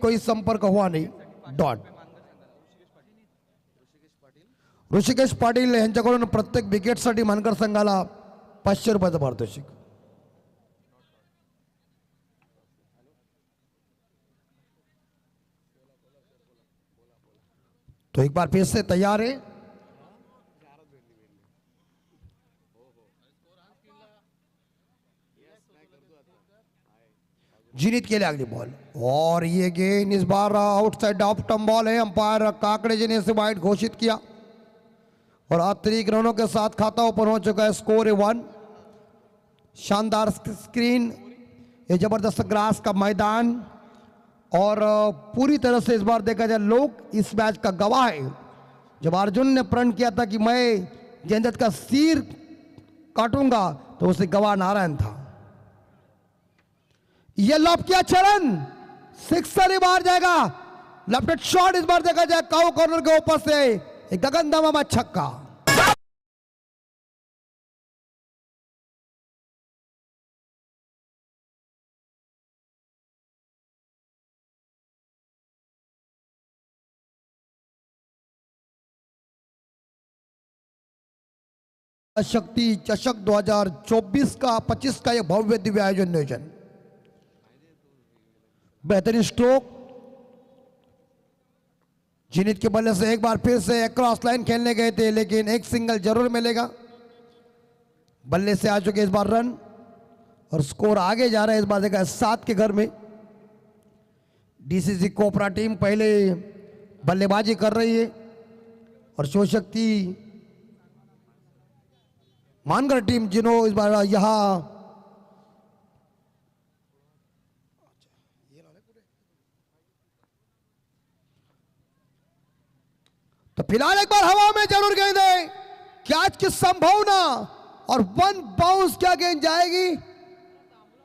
कोई संपर्क हुआ नाही. डॉट. ऋषिकेश पाटील यांच्याकडून प्रत्येक विकेटसाठी मानकर संघाला 500 रुपयाचं पारितोषिक. तो एक बार फिर से तैयार है. जीनित के लिए अगली बॉल और ये गेंद इस बार आउटसाइड ऑफ टर्म बॉल है. अंपायर काकड़े जी ने इसे वाइड घोषित किया और अतिरिक्त रनों के साथ खाता ओपन हो चुका है. स्कोर है 1. शानदार स्क्रीन, ये जबरदस्त ग्रास का मैदान और पूरी तरह से इस बार देखा जाए लोग इस मैच का गवाह है. जब अर्जुन ने प्रण किया था कि मैं जयंत का सिर काटूंगा तो उसे गवाह नारायण था. ये लॉब किया चरण, सिक्सर ही बाहर जाएगा. लेफ्ट शॉट इस बार देखा जाए काउ कॉर्नर के ऊपर से एक गगन दमामा छक्का. शक्ति चषक 2024 का 25 का यह भव्य दिव्य आयोजन नियोजन. बेहतरीन स्ट्रोक. जीनित के बल्ले से एक बार फिर से क्रॉस लाइन खेलने गए थे लेकिन एक सिंगल जरूर मिलेगा. बल्ले से आ चुके इस बार रन और स्कोर आगे जा रहा है. इस बार देखा 7 के घर में. डीसीसी कोपरा टीम पहले बल्लेबाजी कर रही है और शिव शक्ति मानकर टीम जिन्होंने इस बार यहां तो फिलहाल एक बार हवा में जरूर गेंद है. कैच की संभावना और 1 बाउंस क्या गेंद जाएगी.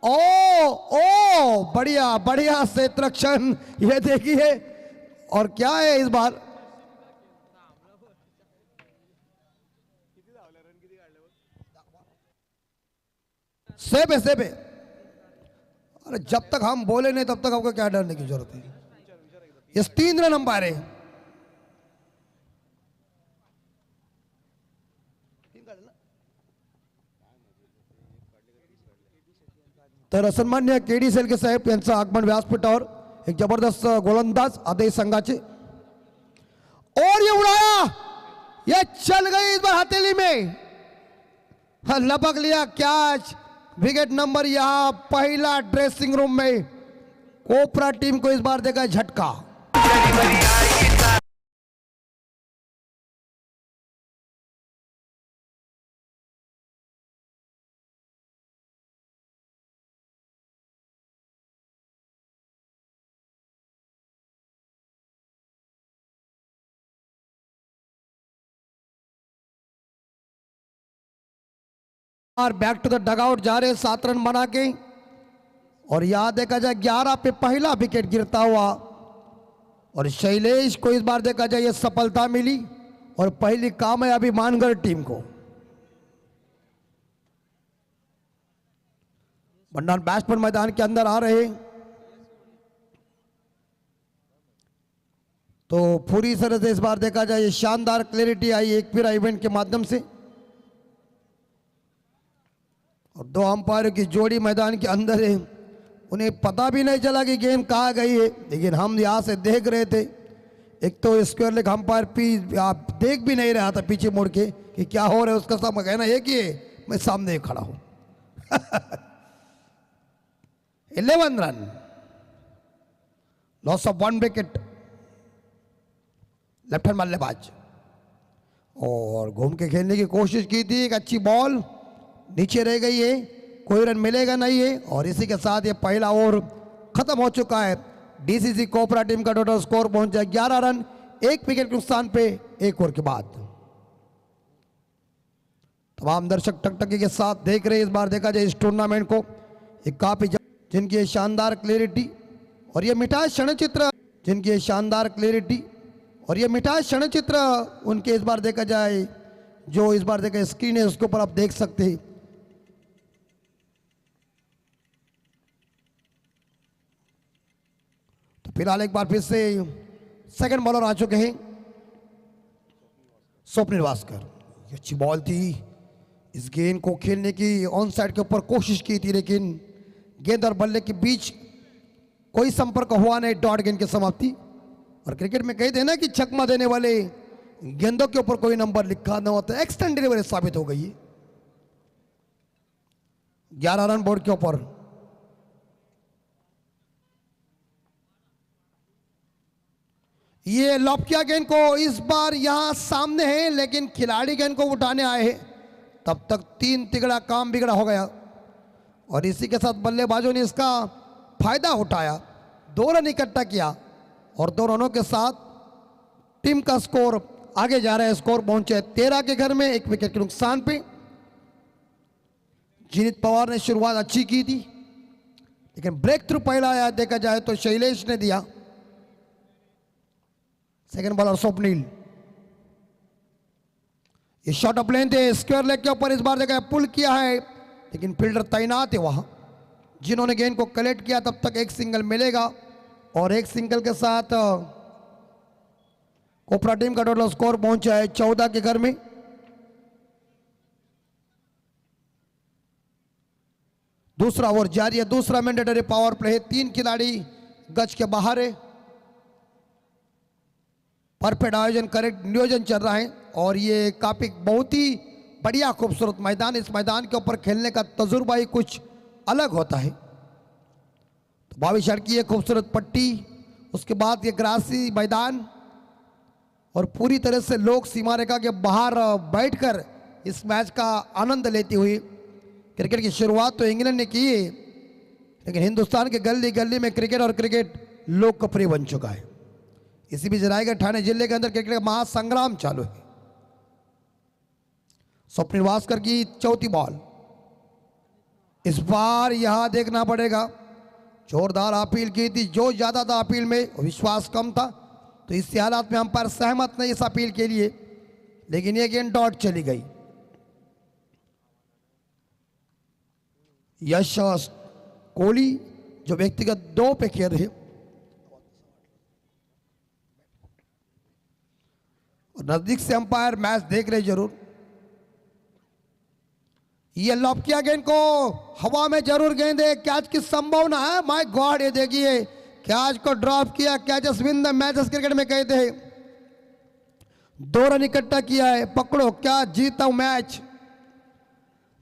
ओ बढ़िया बढ़िया क्षेत्ररक्षण ये देखिए. और क्या है इस बार सेब है सेब है. अरे जब तक हम बोले नहीं तब तक आपको क्या डरने की जरूरत है. ये 3 रन अंपायर है. तर सन्मान्य केडी सेलके साहेब यांचं आगमन व्यासपीठावर. एक जबरदस्त गोलंदाज आदेश संघाचे और ये उड़ाया. ये चल गई इस बार हथेली में. लपक लिया कैच. विकेट नंबर यहां पहला ड्रेसिंग रूम में. कोपरा टीम को इस बार देखा झटका. बैक टू द डगआउट जा रहे 7 रन बना के. और यहां देखा जाए 11 पे पहला विकेट गिरता हुआ और शैलेश को इस बार देखा जाए ये सफलता मिली और पहली कामयाबी मानगर टीम को. भंडार बैट्समैन मैदान के अंदर आ रहे तो पूरी तरह से इस बार देखा जाए ये शानदार क्लैरिटी आई एक फिर इवेंट के माध्यम से. और 2 अंपायरों की जोड़ी मैदान के अंदर है. उन्हें पता भी नहीं चला कि गेंद कहाँ गई है लेकिन हम यहाँ से देख रहे थे. एक तो स्क्वायर लेग अंपायर आप देख भी नहीं रहा था पीछे मुड़ के कि क्या हो रहा है. उसका सब कहना एक ही है, मैं सामने खड़ा हूं. 11 run, loss of 1 wicket. Left hand बल्लेबाज और घूम के खेलने की कोशिश की थी. एक अच्छी बॉल नीचे रह गई है. कोई रन मिलेगा नहीं है और इसी के साथ ये पहला ओवर खत्म हो चुका है. डीसीसी कोपरा टीम का टोटल स्कोर पहुंचा 11 रन 1 विकेट के नुकसान पे 1 ओवर के बाद. तमाम दर्शक टकटकी के साथ देख रहे हैं इस बार देखा जाए इस टूर्नामेंट को. एक काफी जिनकी ये शानदार क्लैरिटी और ये मिठास क्षण चित्र जिनकी ये शानदार क्लैरिटी और ये मिठास क्षण चित्र उनके इस बार देखा जाए जो इस बार देखा स्क्रीन है उसके ऊपर आप देख सकते हैं. तो फिलहाल एक बार फिर से सेकंड बॉलर आ चुके हैं स्वप्निल वास्कर। ये अच्छी बॉल थी, इस गेंद को खेलने की ऑन साइड के ऊपर कोशिश की थी, लेकिन गेंद और बल्ले के बीच कोई संपर्क हुआ नहीं। डॉट गेंद की समाप्ति। और क्रिकेट में कहते हैं ना कि छक्का देने वाले गेंदों के ऊपर कोई नंबर लिखा न होता, एक्सटेंड डिलीवरी साबित हो गई है। 11 रन बोर्ड के ऊपर। ये लॉप किया गेंद को, इस बार यहां सामने है, लेकिन खिलाड़ी गेंद को उठाने आए हैं। तब तक 3 तिगड़ा काम बिगड़ा हो गया और इसी के साथ बल्लेबाजों ने इसका फायदा उठाया। 2 रन इकट्ठा किया और 2 रनों के साथ टीम का स्कोर आगे जा रहा है। स्कोर पहुंचे 13 के घर में, 1 विकेट के नुकसान पे। जीनित पवार ने शुरुआत अच्छी की थी, लेकिन ब्रेक थ्रू पहला आया देखा जाए तो शैलेश ने दिया। सेकंड बॉलर स्वप्निल, ये शॉट अप लेन थे स्क्वायर लेग के ऊपर, इस बार देखा पुल किया है, लेकिन फील्डर तैनात है वहां जिन्होंने गेंद को कलेक्ट किया। तब तक एक सिंगल मिलेगा और एक सिंगल के साथ कोपरा टीम का टोटल स्कोर पहुंचा है 14 के घर में। दूसरा ओवर जारी है, दूसरा मैंडेटरी पावर प्ले है। 3 खिलाड़ी गज के बाहर है। परफेक्ट आयोजन, करेक्ट नियोजन चल रहा है और ये काफी बहुत ही बढ़िया खूबसूरत मैदान। इस मैदान के ऊपर खेलने का तजुर्बा ही कुछ अलग होता है। तो 22 रन की ये खूबसूरत पट्टी, उसके बाद ये ग्रासी मैदान और पूरी तरह से लोग सीमा रेखा के बाहर बैठकर इस मैच का आनंद लेते हुए। क्रिकेट की शुरुआत तो इंग्लैंड ने की है, लेकिन हिंदुस्तान के गली गली में क्रिकेट और क्रिकेट लोकप्रिय बन चुका है। इसी बीच रायगढ़ ठाणे जिले के अंदर क्रिकेट का महासंग्राम चालू है। स्वप्निल वास्कर की चौथी बॉल, इस बार यहां देखना पड़ेगा। जोरदार अपील की थी, जो ज्यादा था अपील में विश्वास कम था, तो इस हालात में अंपायर सहमत नहीं इस अपील के लिए, लेकिन ये गेंद डॉट चली गई। यश कोहली जो व्यक्तिगत 2 पे खेल रहे और नजदीक से अंपायर मैच देख रहे जरूर। ये लॉप किया गेंद को, हवा में जरूर गेंद है, कैच की संभावना है। माय गॉड, ये देखिए कैच को ड्रॉप किया। Catches win the matches cricket में कहते हैं। 2 रन इकट्ठा किया है, पकड़ो क्या जीता मैच।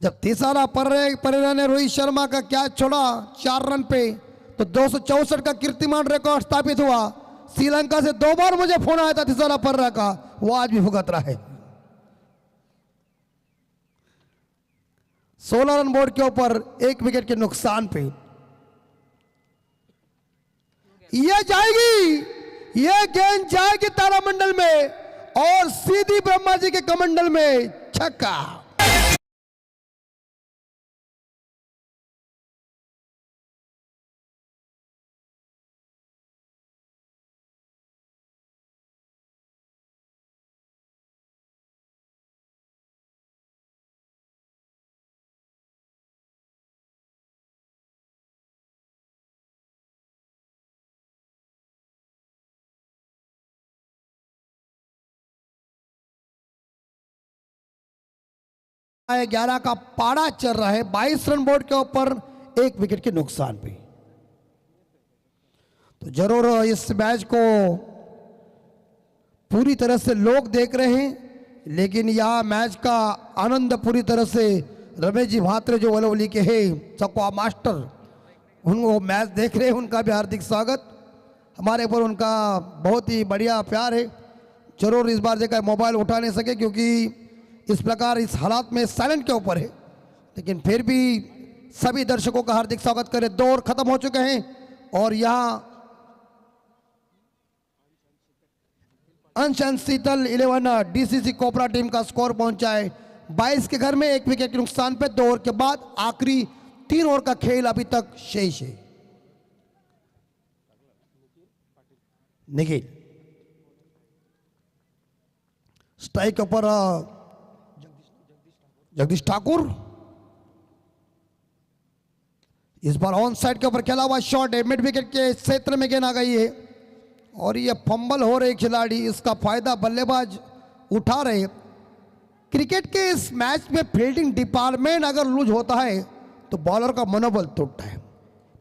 जब तीसरा परिणा ने रोहित शर्मा का कैच छोड़ा 4 रन पे, तो 264 का कीर्तिमान रिकॉर्ड स्थापित हुआ। श्रीलंका से 2 बार मुझे फोन आया था तीसरा पर्रा का, वो आज भी भुगत रहा है। 16 रन बोर्ड के ऊपर, 1 विकेट के नुकसान पे। ये जाएगी, ये गेंद जाएगी तारामंडल में और सीधी ब्रह्मा जी के कमंडल में छक्का। है 11 का पाड़ा चल रहा है। 22 रन बोर्ड के ऊपर, 1 विकेट के नुकसान पे। तो जरूर इस मैच को पूरी तरह से लोग देख रहे हैं, लेकिन यह मैच का आनंद पूरी तरह से रमेश जी भात्रे जो वलवली के हैं चकवा मास्टर, उनको मैच देख रहे हैं। उनका भी हार्दिक स्वागत। हमारे ऊपर उनका बहुत ही बढ़िया प्यार है। जरूर इस बार देखा मोबाइल उठा नहीं सके क्योंकि इस प्रकार इस हालात में साइलेंट के ऊपर है, लेकिन फिर भी सभी दर्शकों का हार्दिक स्वागत करें। 2 ओवर खत्म हो चुके हैं और यहां अंश शीतल 11 डीसीसी कोपरा टीम का स्कोर पहुंचा है 22 के घर में, 1 विकेट के नुकसान पे। 2 ओवर के बाद आखिरी 3 ओवर का खेल अभी तक शेष है। निखिल स्ट्राइक के ऊपर जगदीश ठाकुर, इस बार ऑन साइड के ऊपर खेला हुआ शॉट है, मिड विकेट के क्षेत्र में गेंद आ गई है और ये फंबल हो रहे खिलाड़ी, इसका फायदा बल्लेबाज उठा रहे। क्रिकेट के इस मैच में फील्डिंग डिपार्टमेंट अगर लूज होता है तो बॉलर का मनोबल टूटता है।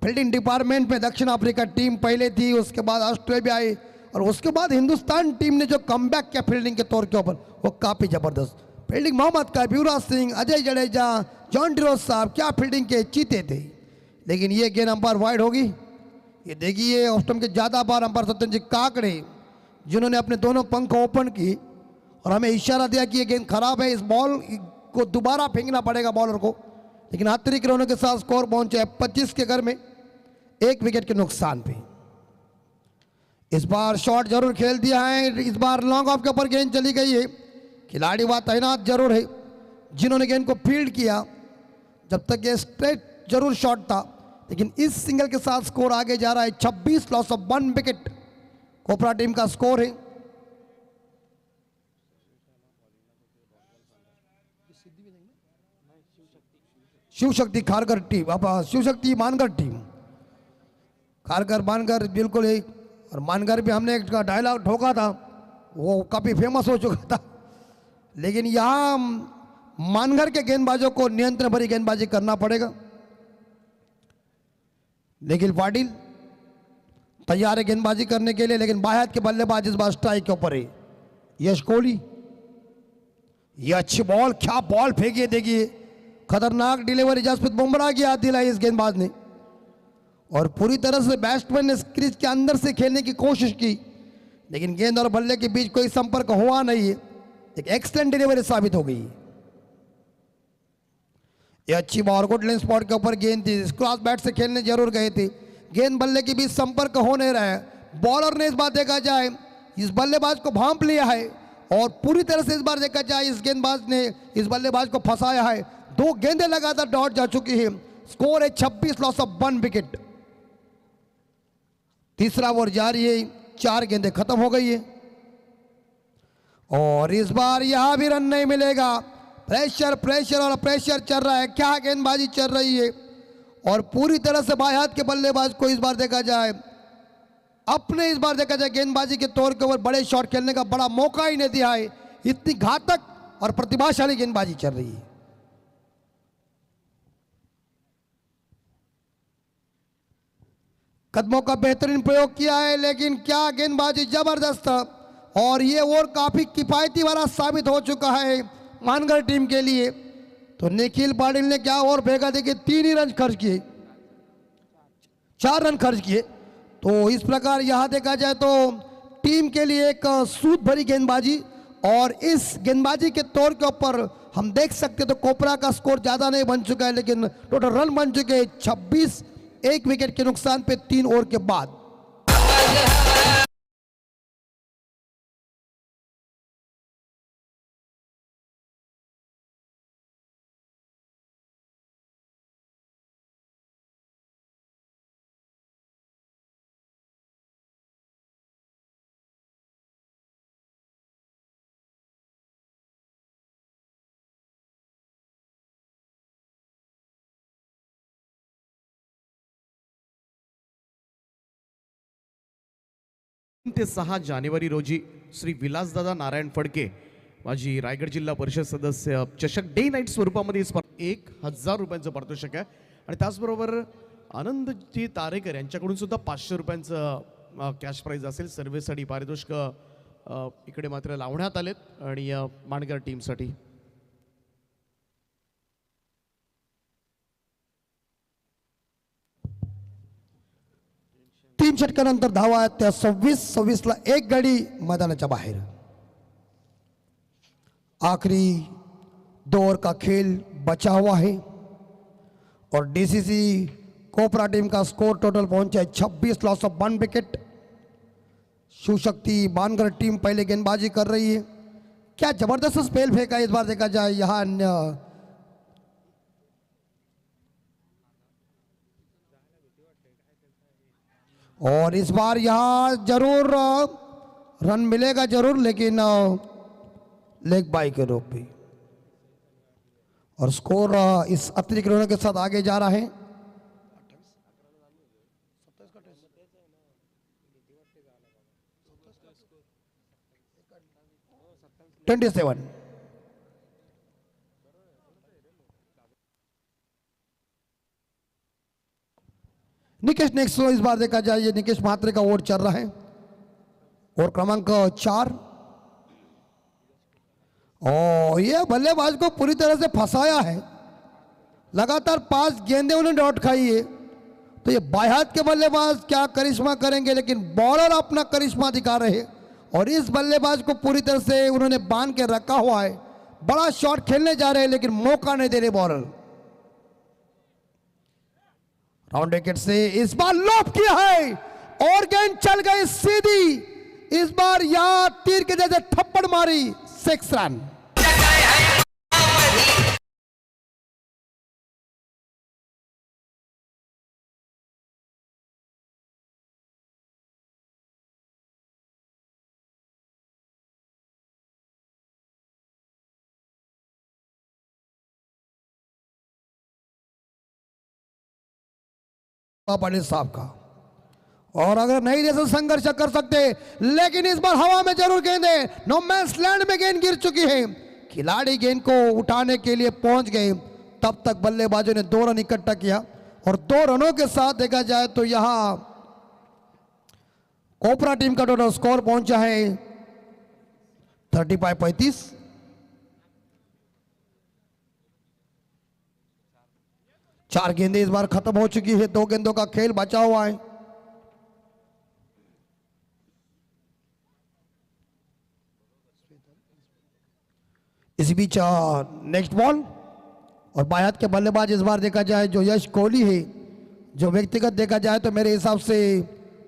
फील्डिंग डिपार्टमेंट में दक्षिण अफ्रीका टीम पहले थी, उसके बाद ऑस्ट्रेलिया आई और उसके बाद हिंदुस्तान टीम ने जो कमबैक किया फील्डिंग के तौर के ऊपर वो काफ़ी ज़बरदस्त फील्डिंग। मोहम्मद कबीर, युवराज सिंह, अजय जडेजा, जॉन डिरोज साहब क्या फील्डिंग के चीते थे। लेकिन ये गेंद अंपायर वाइड होगी। ये देखिए ऑस्ट्रेलिया के ज़्यादा बार अंपायर सत्यजीत काकड़े जिन्होंने अपने दोनों पंख ओपन की और हमें इशारा दिया कि ये गेंद खराब है, इस बॉल को दोबारा फेंकना पड़ेगा बॉलर को। लेकिन अतिरिक्त रनों के साथ स्कोर पहुंचे 25 के घर में 1 विकेट के नुकसान पे। इस बार शॉट जरूर खेल दिया है, इस बार लॉन्ग ऑफ के ऊपर गेंद चली गई है। खिलाड़ी वहाँ तैनात जरूर है जिन्होंने गेंद को फील्ड किया, जब तक ये स्ट्रेट जरूर शॉट था। लेकिन इस सिंगल के साथ स्कोर आगे जा रहा है 26 loss of 1 wicket Kopra team का स्कोर है। शिव शक्ति खारगर टीम, शिव शक्ति मानगर टीम, खारगर मानगर बिल्कुल है। और मानगर भी हमने एक डायलॉग ठोका था, वो काफ़ी फेमस हो चुका था। लेकिन यहाँ मानगर के गेंदबाजों को नियंत्रण भरी गेंदबाजी करना पड़ेगा। निखिल पाटिल तैयार है गेंदबाजी करने के लिए, लेकिन बाहर के बल्लेबाज इस बार स्ट्राइक के ऊपर है। यश कोहली, ये अच्छी बॉल, क्या बॉल फेंकी है, देखिए खतरनाक डिलीवरी जसप्रीत बुमराह की याद दिलाई इस गेंदबाज ने और पूरी तरह से बैट्समैन ने क्रीज के अंदर से खेलने की कोशिश की, लेकिन गेंद और बल्ले के बीच कोई संपर्क हुआ नहीं है। एक एक्सीलेंट डिलीवरी साबित हो गई। ये अच्छी बॉल गुड लेंथ स्पॉट के ऊपर गेंद थी, क्रॉस बैट से खेलने जरूर गए थे, गेंद बल्ले के बीच संपर्क हो नहीं रहा है। बॉलर ने इस बार देखा जाए इस बल्लेबाज को भांप लिया है और पूरी तरह से इस बार देखा जाए इस गेंदबाज ने इस बल्लेबाज को फंसाया है। 2 गेंदें लगातार डॉट जा चुकी है। स्कोर है 26 लॉस ऑफ 1 विकेट। तीसरा ओवर जारी है, 4 गेंदें खत्म हो गई है और इस बार यहां भी रन नहीं मिलेगा। प्रेशर प्रेशर और प्रेशर चल रहा है, क्या गेंदबाजी चल रही है और पूरी तरह से बाएं हाथ के बल्लेबाज को इस बार देखा जाए अपने इस बार देखा जाए गेंदबाजी के तौर के ऊपर बड़े शॉट खेलने का बड़ा मौका ही नहीं दिया है। इतनी घातक और प्रतिभाशाली गेंदबाजी चल रही है। कदमों का बेहतरीन प्रयोग किया है, लेकिन क्या गेंदबाजी जबरदस्त और ये ओवर काफी किफायती वाला साबित हो चुका है मानगर टीम के लिए। तो निखिल पाटिल ने क्या ओवर फेंका, देखिए 3 ही रन खर्च किए, 4 रन खर्च किए। तो इस प्रकार यहां देखा जाए तो टीम के लिए एक सूद भरी गेंदबाजी और इस गेंदबाजी के तौर के ऊपर हम देख सकते तो कोपरा का स्कोर ज्यादा नहीं बन चुका है, लेकिन टोटल रन बन चुके हैं 26, 1 विकेट के नुकसान पे 3 ओवर के बाद। ते 6 जानेवारी रोजी श्री विलासदादा नारायण फडके माजी रायगड जिल्हा परिषद सदस्य चषक डे नाईट स्वरूपामध्ये 1000 रुपयांचं पारितोषिक आहे आणि त्याचबरोबर आनंदजी तारेकर यांच्याकडून सुद्धा 500 रुपयांचं कॅश प्राइज असेल। सर्व्हिससाठी पारितोषिक इकडे मात्र लावण्यात आलेत आणि मानगर टीमसाठी तीन षटकानंतर धावा आहेत त्या 26 ला 1 गडी मैदानाच्या बाहेर। आखिरी 2 ओवर का खेल बचा हुआ है और डीसीसी कोपरा टीम का स्कोर टोटल पहुंचा है 26 loss of 1 wicket. Shiv Shakti मानगर team पहले गेंदबाजी कर रही है, क्या जबरदस्त स्पेल फेंका इस बार देखा जाए यहाँ और इस बार यहाँ जरूर रन मिलेगा जरूर, लेकिन लेग बाई के रूप में और स्कोर इस अतिरिक्त रनों के साथ आगे जा रहा है। 27। निकेश नेक्स्ट इस बार देखा जाए, ये निकेश महात्रे का ओवर चल रहा है, और क्रमांक 4। और ये बल्लेबाज को पूरी तरह से फंसाया है, लगातार 5 गेंदें उन्होंने डॉट खाई है। तो ये बाएं हाथ के बल्लेबाज क्या करिश्मा करेंगे, लेकिन बॉलर अपना करिश्मा दिखा रहे हैं और इस बल्लेबाज को पूरी तरह से उन्होंने बांध के रखा हुआ है। बड़ा शॉट खेलने जा रहे हैं लेकिन मौका नहीं दे रहे बॉलर। राउंड विकेट से इस बार लॉप किया है और गेंद चल गई सीधी, इस बार यहां तीर के जैसे थप्पड़ मारी, 6 रन। पाटिल साहब का, और अगर नहीं जैसे संघर्ष कर सकते, लेकिन इस बार हवा में जरूर गेंदे, नो मैंस लैंड में गेंद गिर चुकी है। खिलाड़ी गेंद को उठाने के लिए पहुंच गए, तब तक बल्लेबाजों ने 2 रन इकट्ठा किया और 2 रनों के साथ देखा जाए तो यहां कोपरा टीम का टोटल स्कोर पहुंचा है 35-35। 4 गेंदें इस बार खत्म हो चुकी है, 2 गेंदों का खेल बचा हुआ है। इसी बीच नेक्स्ट बॉल, और बाएं हाथ के बल्लेबाज इस बार देखा जाए जो यश कोहली है, जो व्यक्तिगत देखा जाए तो मेरे हिसाब से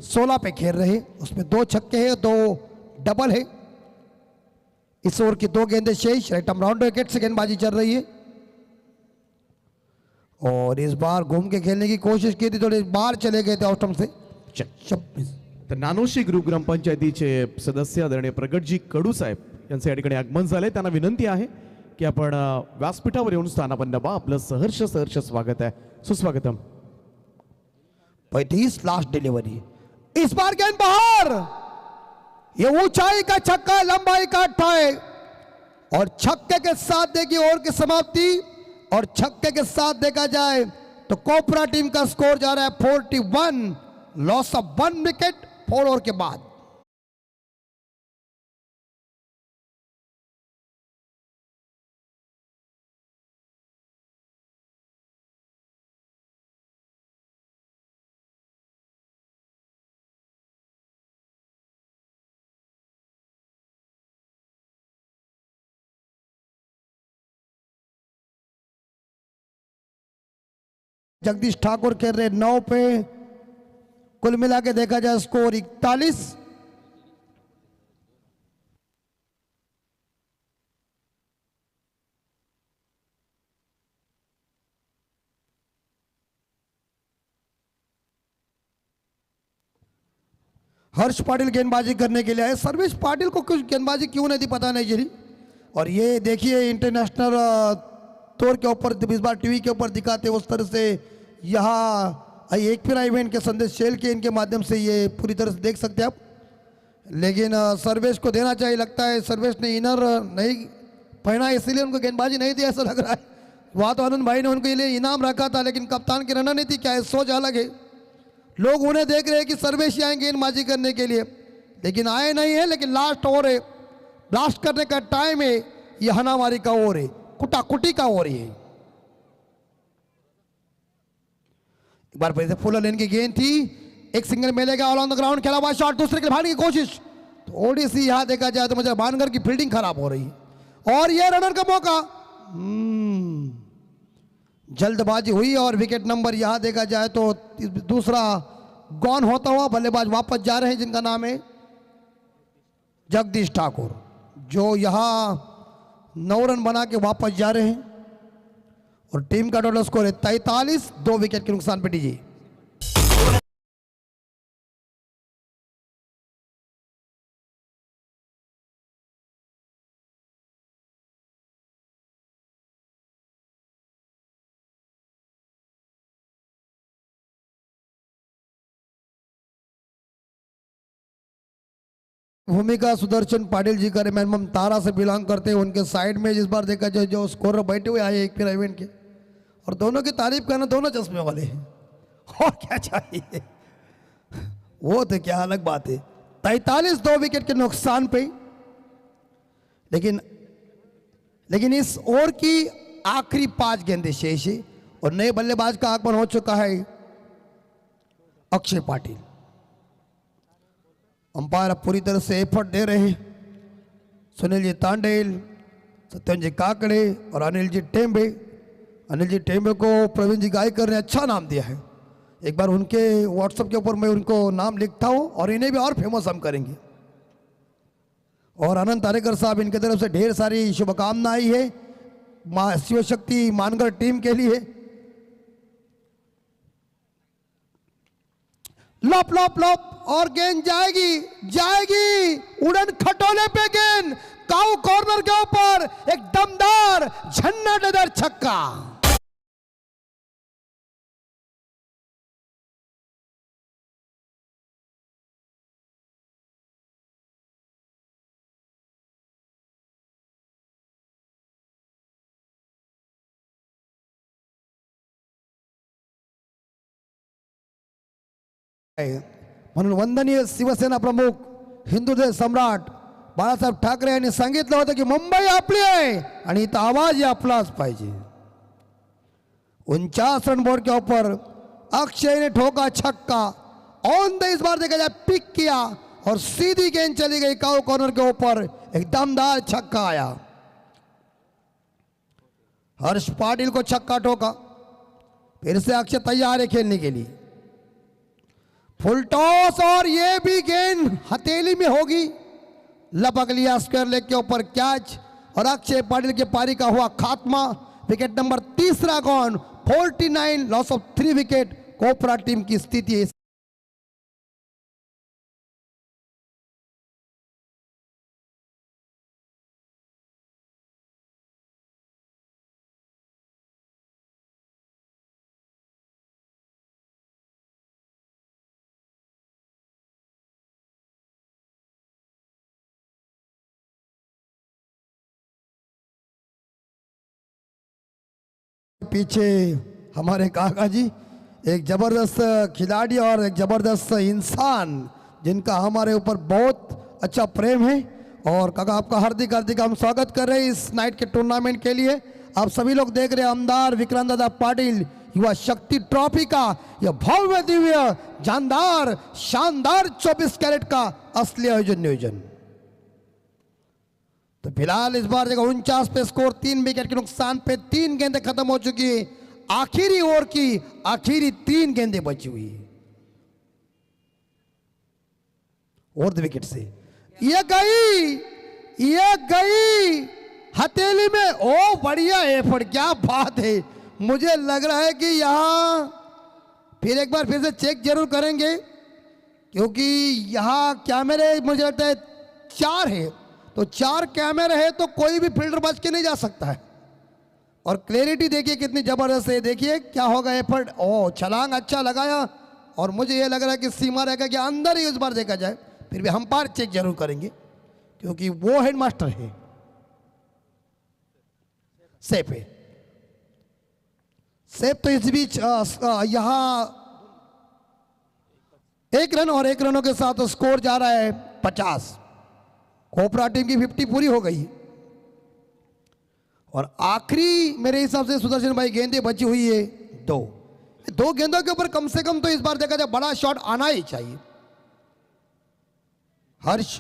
16 पे खेल रहे, उसमें 2 छक्के हैं, 2 डबल है। इस ओवर की 2 गेंदें शेष, राइट आर्म राउंड विकेट से गेंदबाजी चल रही है और इस बार घूम के खेलने की कोशिश की थी, थोड़े बाहर चले गए थे ऑस्टम से। 26। तर नानोशी ग्रुप ग्रामपंचायतीचे सदस्य आदरणीय प्रगटजी कडू साहेब यांचे या ठिकाणी आगमन झाले। त्यांना विनंती आहे की आपण व्यासपीठावर येऊन स्थानापन्न व्हा। आपलं सहर्ष स्वागत आहे, सुस्वागतम। 35 लास्ट डिलीवरी, इस बार गेंद बाहर, ये ऊंचाई का छक्का, लंबाई का अट्ठा है और छक्के के साथ देखिए ओवर की समाप्ति, और छक्के के साथ देखा जाए तो कोपरा टीम का स्कोर जा रहा है 41, लॉस ऑफ 1 विकेट 4 ओवर के बाद। जगदीश ठाकुर खेल रहे 9 पे, कुल मिला के देखा जाए स्कोर 41। हर्ष पाटिल गेंदबाजी करने के लिए आए, सर्वेश पाटिल को कुछ गेंदबाजी क्यों नहीं दी पता नहीं चली। और ये देखिए इंटरनेशनल तौर के ऊपर इस बार टीवी के ऊपर दिखाते उस तरह से यहाँ एक फिर इवेंट के संदेश शेल के इनके माध्यम से ये पूरी तरह से देख सकते हैं आप। लेकिन सर्वेश को देना चाहिए, लगता है सर्वेश ने इनर नहीं पहना इसीलिए उनको गेंदबाजी नहीं दी ऐसा लग रहा है। वहाँ तो आनंद भाई ने उनके लिए इनाम रखा था, लेकिन कप्तान की रणनीति क्या है सोच अलग है। लोग उन्हें देख रहे हैं कि सर्वेश ही आएंगे गेंदबाजी करने के लिए, लेकिन आए नहीं है। लेकिन लास्ट ओवर है, ब्लास्ट करने का टाइम है, ये हनामारी का ओवर है, कुटाकुटी का ओवर है। एक बार फिर से फुल लेन की गेंद थी, एक सिंगल मिलेगा ऑल ऑन द ग्राउंड, खेला हुआ शॉट, दूसरे के भागने की कोशिश, थोड़ी सी यहां देखा जाए तो मुझे बानगर की फील्डिंग खराब हो रही है और ये रनर का मौका। जल्दबाजी हुई और विकेट नंबर यहां देखा जाए तो दूसरा गॉन होता हुआ बल्लेबाज वापस जा रहे हैं, जिनका नाम है जगदीश ठाकुर, जो यहां 9 रन बना के वापस जा रहे हैं और टीम का टोटल स्कोर है 43, 2 विकेट के नुकसान पे डीजी। भूमिका सुदर्शन पाटिल जी करे मैम तारा से बिलोंग करते हैं। उनके साइड में इस बार देखा जाए जो स्कोरर बैठे हुए आए एक फिर इवेंट के, और दोनों की तारीफ करना, दोनों चश्मे वाले हैं, और क्या चाहिए। वो तो क्या अलग बात है। 43 2 विकेट के नुकसान पे, लेकिन इस ओवर की आखिरी 5 गेंदें शेष है और नए बल्लेबाज का आगमन हो चुका है अक्षय पाटिल। अंपायर पूरी तरह से एफर्ट दे रहे हैं। सुनील जी तांडेल, सत्यन जी काकड़े और अनिल जी टेम्बे। अनिल जी टेम्बे को प्रवीण जी गायकर ने अच्छा नाम दिया है। एक बार उनके व्हाट्सएप के ऊपर मैं उनको नाम लिखता हूं और इन्हें भी और फेमस हम करेंगे। और अनंत तारेकर साहब, इनकी तरफ से ढेर सारी शुभकामनाएं है शिव शक्ति मानगढ़ टीम के लिए। लॉप लॉप लॉप और गेंद जाएगी उड़न खटोले पे गेंद, काऊ कॉर्नर के ऊपर एक दमदार झन्नाटेदार छक्का। म्हणून वंदनीय शिवसेना प्रमुख हिंदुदेव सम्राट बाळासाहेब ठाकरे यांनी सांगितलं होतं की मुंबई आपली आहे आणि इथं आवाज आपलाच पाहिजे। 49 रन बोर्ड के ऊपर अक्षय ने ठोका छक्का, ऑन द इस बार देखा जाए पिक किया और सीधी गेंद चली गई काऊ कॉर्नर के ऊपर, एक दमदार छक्का आया। हर्ष पाटिल को छक्का ठोका, फिर से अक्षय तैयार है खेलने के लिए। फुल टॉस और ये भी गेंद हथेली में होगी, लपक लिया स्क्वायर लेग के ऊपर कैच और अक्षय पाटिल के पारी का हुआ खात्मा। Wicket number 3 gone, 49 loss of 3 wicket. Kopra team की स्थिति है पीछे हमारे काका जी, एक जबरदस्त खिलाड़ी और एक जबरदस्त इंसान जिनका हमारे ऊपर बहुत अच्छा प्रेम है। और काका आपका हार्दिक हार्दिक हम स्वागत कर रहे हैं इस नाइट के टूर्नामेंट के लिए। आप सभी लोग देख रहे हैं आमदार विक्रांत दादा पाटिल युवा शक्ति ट्रॉफी का यह भव्य दिव्य जानदार शानदार 24 कैरेट का असली नियोजन। तो फिलहाल इस बार जगह 49 पे स्कोर, 3 विकेट के नुकसान पे 3 गेंदें खत्म हो चुकी है। आखिरी ओवर की आखिरी 3 गेंदें बची हुई है और 2 विकेट से। ये गई हथेली में। ओ बढ़िया एफर्ट, क्या बात है। मुझे लग रहा है कि यहां फिर एक बार फिर से चेक जरूर करेंगे, क्योंकि यहां कैमरे मुझे लगता है 4 है, तो 4 कैमरे है तो कोई भी फील्डर बच के नहीं जा सकता है। और क्लैरिटी देखिए कितनी जबरदस्त है। देखिए क्या होगा एफर्ट। ओ छलांग अच्छा लगाया और मुझे ये लग रहा है कि सीमा रहेगा कि अंदर ही इस बार देखा जाए, फिर भी हम पार चेक जरूर करेंगे क्योंकि वो हेडमास्टर है। सेफ है, सेफ। तो इस बीच यहां 1 रन और 1 रनों के साथ स्कोर जा रहा है 50। कोपरा टीम की 50 पूरी हो गई और आखिरी मेरे हिसाब से सुदर्शन भाई गेंदें बची हुई है 2 गेंदों के ऊपर कम से कम तो इस बार देखा जाए बड़ा शॉट आना ही चाहिए। हर्ष,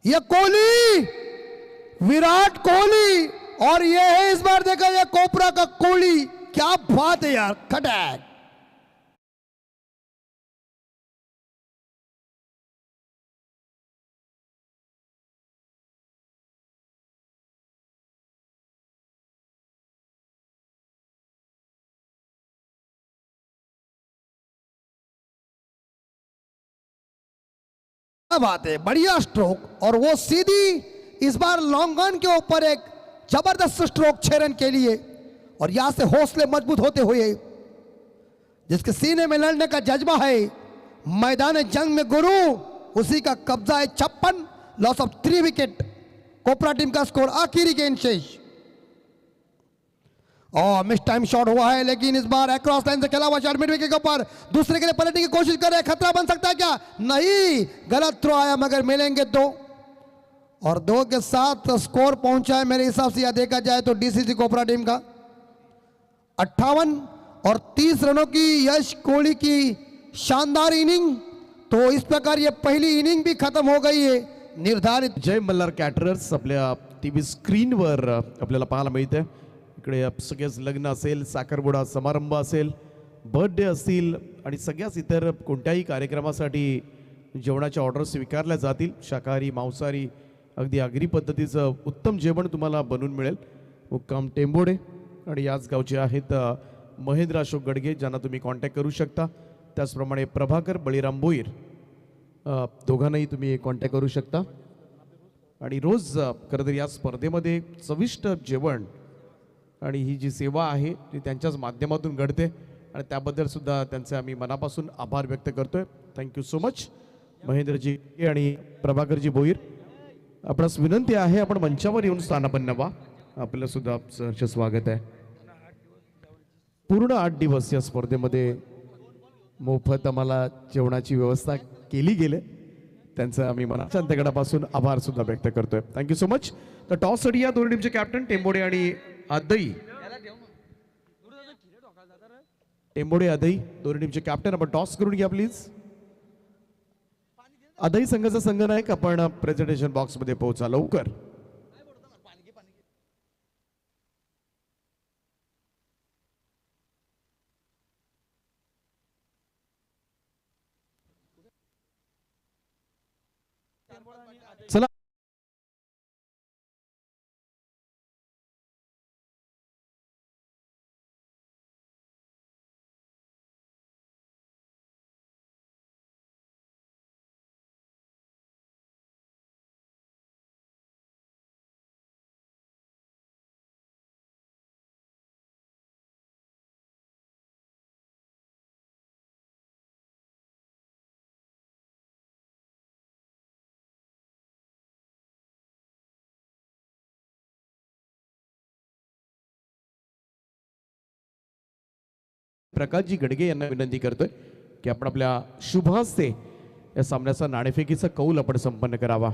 ये कोहली, विराट कोहली, और ये है इस बार देखा जाए कोपरा का कोहली। क्या बात है यार, खटैक। बात है, बढ़िया स्ट्रोक और वो सीधी इस बार लॉन्ग ऑन के ऊपर एक जबरदस्त स्ट्रोक 6 रन के लिए। और यहां से हौसले मजबूत होते हुए जिसके सीने में लड़ने का जज्बा है, मैदान जंग में गुरु उसी का कब्जा है 56, loss of 3 wicket. Kopra team का स्कोर आखिरी गेंद शेष। और मिस टाइम शॉट हुआ है, लेकिन इस बार अक्रॉस लाइन से खेला हुआ शॉट मिड विकेट के ऊपर, दूसरे के लिए पलटने की कोशिश कर रहे हैं, खतरा बन सकता है क्या? नहीं, गलत थ्रो आया, मगर मिलेंगे 2 और 2 के साथ स्कोर पहुंचा है मेरे हिसाब से, यह देखा जाए तो डीसीसी कोपरा टीम का 58 और 30 रनों की यश कोहली की शानदार इनिंग। तो इस प्रकार ये पहली इनिंग भी खत्म हो गई है निर्धारित। जय मल्हार कॅटरर्स आपल्या टीव्ही स्क्रीनवर आपल्याला पाहायला मिळते। इकडे सगळ्याच लग्न असेल, साखरपुडा समारंभ असेल, बर्थडे असतील आणि सगळ्याच इतर कोणत्याही कार्यक्रमासाठी जेवणाच्या ऑर्डर स्वीकारल्या जातील। शाकाहारी, मांसाहारी, अगदी आगरी पद्धतीचं उत्तम जेवण तुम्हाला बनवून मिळेल। मुक्काम टेंबोडे आणि याच गावचे आहेत महेंद्र अशोक गडगे, ज्यांना तुम्ही कॉन्टॅक्ट करू शकता। त्याचप्रमाणे प्रभाकर बळीराम बोईर, दोघांनाही तुम्ही कॉन्टॅक्ट करू शकता। आणि रोज खरं तर या स्पर्धेमध्ये चविष्ट जेवण आणि ही जी सेवा आहे ती त्यांच्याच माध्यमातून घडते आणि त्याबद्दल सुद्धा त्यांचे आम्ही मनापासून आभार व्यक्त करतोय। थँक्यू सो मच महेंद्रजी आणि प्रभाकरजी बोईर। आपणास विनंती आहे आपण मंचावर येऊन स्थानापन्न व्हा। आपलं सुद्धा सहर्ष स्वागत आहे। पूर्ण 8 दिवस या स्पर्धेमध्ये मोफत आम्हाला जेवणाची व्यवस्था केली गेली, त्यांचं आम्ही मनाच्या अंतकडापासून आभार सुद्धा व्यक्त करतोय। Thank you so much. तर टॉस साठी या दोन्ही टीमचे कॅप्टन टेंबोडे आणि आदई, टेंबोडे आदई दोन्ही टीमचे कॅप्टन, आपण टॉस करून घ्या प्लीज। आदई संघाचा संघनायक आपण प्रेझेंटेशन बॉक्स मध्ये पोहोचा लवकर। चला प्रकाशजी गडगे यांना विनंती करतोय की आपण आपल्या शुभ हस्ते या सामन्याचा नाणेफेकीचा कौल आपण संपन्न करावा।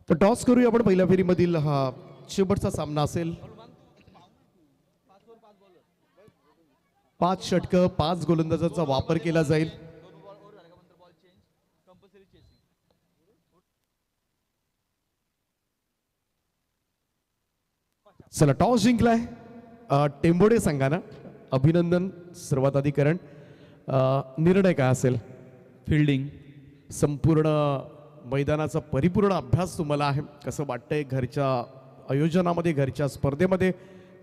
तर टॉस करूया आपण। पहिल्या फेरीमधील हा शेवटचा सामना असेल। 5 षटकं 5 गोलंदाजांचा वापर केला जाईल। चला टॉस जिंकलाय टेंबोडे संघानं, अभिनंदन। सर्वात आधी करण, निर्णय काय असेल? फिल्डिंग। संपूर्ण मैदानाचा परिपूर्ण अभ्यास तुम्हाला आहे, कसं वाटतंय? घरच्या आयोजनामध्ये, घरच्या स्पर्धेमध्ये,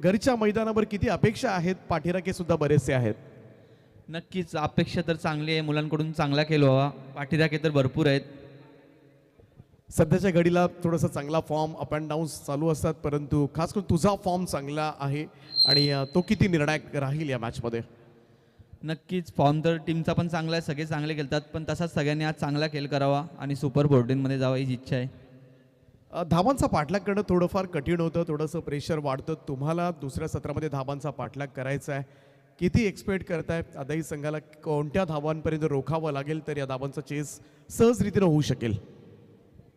घरच्या मैदानावर किती अपेक्षा आहेत? पाठीराखे सुद्धा बरेचसे आहेत। नक्कीच अपेक्षा तर चांगली आहे, मुलांकडून चांगला खेळ व्हावा, पाठीराखे तर भरपूर आहेत। सध्याच्या घडीला थोडासा चांगला फॉर्म, अप अँड डाऊन्स चालू असतात, परंतु खास करून तुझा फॉर्म चांगला आहे आणि तो किती निर्णायक राहील या मॅचमध्ये? नक्कीच फॉर्म तर टीमचा पण चांगला आहे, सगळे चांगले खेळतात, पण तसाच सगळ्यांनी आज चांगला खेळ करावा आणि सुपर 14 मध्ये जावं ही इच्छा आहे। धावांचा पाठलाग करणं थोडंफार कठीण होतं, थोडंसं प्रेशर वाढतं। तुम्हाला दुसऱ्या सत्रामध्ये धावांचा पाठलाग करायचा आहे, किती एक्सपेक्ट करताय? आदाई संघाला कोणत्या धावांपर्यंत रोखावं लागेल तर या धावांचा चेस सहजरीतीनं होऊ शकेल?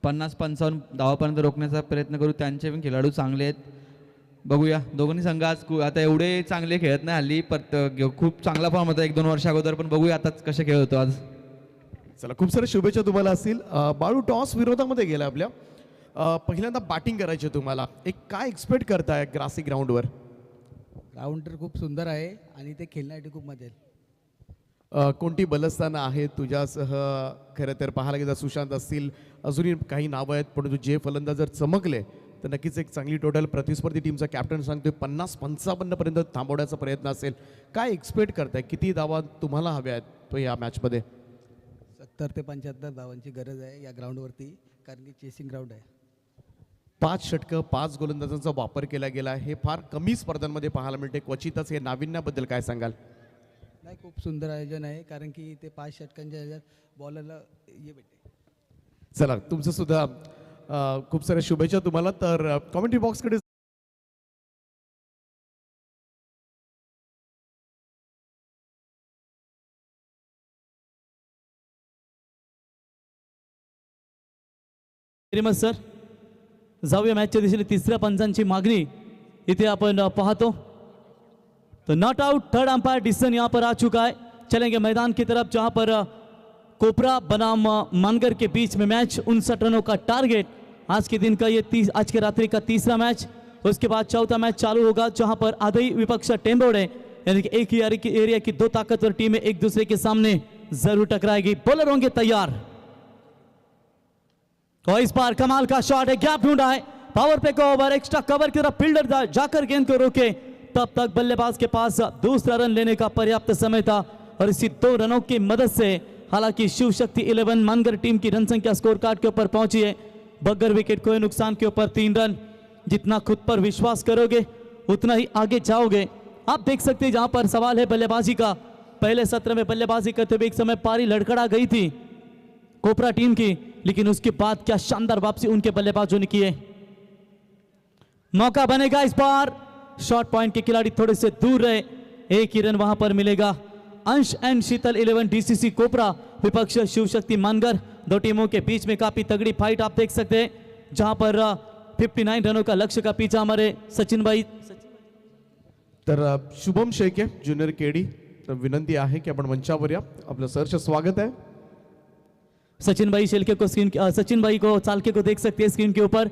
50-55 धावापर्यंत रोखण्याचा प्रयत्न करू। त्यांचे पण खेळाडू चांगले आहेत, बघूया। दोघांनी संघ आज आता एवढे चांगले खेळत नाही हल्ली, पण खूप चांगला फॉर्म होता 1-2 वर्ष अगोदर, पण बघूया आता कसे खेळ होतो आज। चला खूप साऱ्या शुभेच्छा तुम्हाला असतील। बाळू टॉस विरोधामध्ये गेला आपल्या, पहिल्यांदा बॅटिंग करायची तुम्हाला, एक काय एक्सपेक्ट करताय ग्रासी ग्राउंडवर? ग्राउंड तर खूप सुंदर आहे आणि ते खेळण्यासाठी खूप मजा येईल। कोणती बलस्थानं आहेत तुझ्यासह? खरं तर पाहायला गेलं सुशांत असतील, अजूनही काही नावं आहेत, परंतु जे फलंदाज जर चमकले तर नक्कीच एक चांगली टोटल प्रतिस्पर्धी टीमचा कॅप्टन सांगतोय 50-55 पर्यंत थांबवण्याचा प्रयत्न असेल। काय एक्सपेक्ट करताय? किती धावा तुम्हाला हव्या आहेत तो या मॅचमध्ये? 70 ते 75 धावांची गरज आहे या ग्राउंडवरती, कारण की चेसिंग ग्राउंड आहे. 5 षटकं 5 गोलंदाजांचा वापर केला गेला आहे. हे फार कमी स्पर्धांमध्ये पाहायला मिळते, क्वचितच. हे नाविन्याबद्दल काय सांगाल? नाही, खूप सुंदर आयोजन आहे, कारण की ते 5 षटकांच्या ह्याच्यात बॉलरला हे भेटते. चला, तुमचं सुद्धा खूप साऱ्या शुभेच्छा तुम्हाला. तर कॉमेंट्री बॉक्सकडे मच सर, जाऊया मॅचच्या दिशेने. तिसऱ्या पंचांची मागणी इथे आपण पाहतो. तो not out, third umpire decision यहाँ पर आ चुका है. चलेंगे मैदान की तरफ, जहां पर कोपरा बनाम मानगर के बीच में मैच. 59 रनों का टारगेट. आज के दिन का ये आज के रात्रि का तीसरा मैच. उसके बाद चौथा मैच चालू होगा, जहां पर आधई विपक्ष टेम्बोड़े, यानी कि एक ही एरिया की दो ताकतवर टीमें एक दूसरे के सामने जरूर टकराएगी. बॉलर होंगे तैयार. और इस बार कमाल का शॉट है, गैप ढूंढा है, पावर पे को ओवर, एक्स्ट्रा कवर की तरफ फील्डर जाकर गेंद को रोके. तब तक बल्लेबाज के पास दूसरा रन लेने का पर्याप्त समय था, और इसी 2 रनों की मदद से हालांकि शिव शक्ति 11 मानगर टीम की रन संख्या स्कोर कार्ड के ऊपर पहुंची है. बगैर विकेट खोए नुकसान के ऊपर 3 रन. जितना खुद पर विश्वास करोगे उतना ही आगे जाओगे. आप देख सकते हैं जहां पर सवाल है बल्लेबाजी का. पहले सत्र में बल्लेबाजी करते हुए एक समय पारी लड़खड़ा गई थी कोपरा टीम की, लेकिन उसके बाद क्या शानदार वापसी उनके बल्लेबाजों ने की है. मौका बनेगा इस बार. शॉर्ट पॉइंट के खिलाड़ी थोड़े से दूर रहे, एक ही रन वहां पर मिलेगा. अंश एंड शीतल 11 डीसीसी कोपरा, विपक्ष शिव शक्ति मानगर. दो टीमों के बीच में काफी तगड़ी फाइट आप देख सकते हैं, जहां पर 59 रनों का लक्ष्य का पीछा हमारे सचिन भाई. तर शुभम शेळके ज्युनियर केडी, तर विनंती आहे की आपण मंचावर या. आपलं सहर्ष स्वागत आहे. सचिन भाई शेलके को सचिन भाई को चालके को देख सकते हैं स्क्रीन के ऊपर.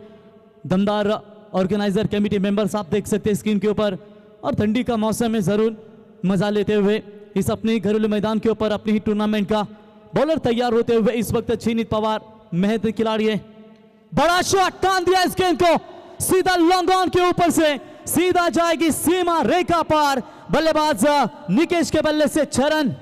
दमदार ऑर्गेनाइजर कमेटी मेंबर्स आप देख सकते हैं स्क्रीन के ऊपर. और ठंडी का मौसम में जरूर मजा लेते हुए इस अपने घरेलू मैदान के ऊपर अपनी ही टूर्नामेंट का बॉलर तैयार होते हुए इस वक्त चीनित पवार मेहनती खिलाड़ी है. बड़ा शॉट टान दिया इस गेंद को, सीधा लॉन्ग ऑन के ऊपर से सीधा जाएगी सीमा रेखा पार. बल्लेबाज निकेश के बल्ले से 6 रन.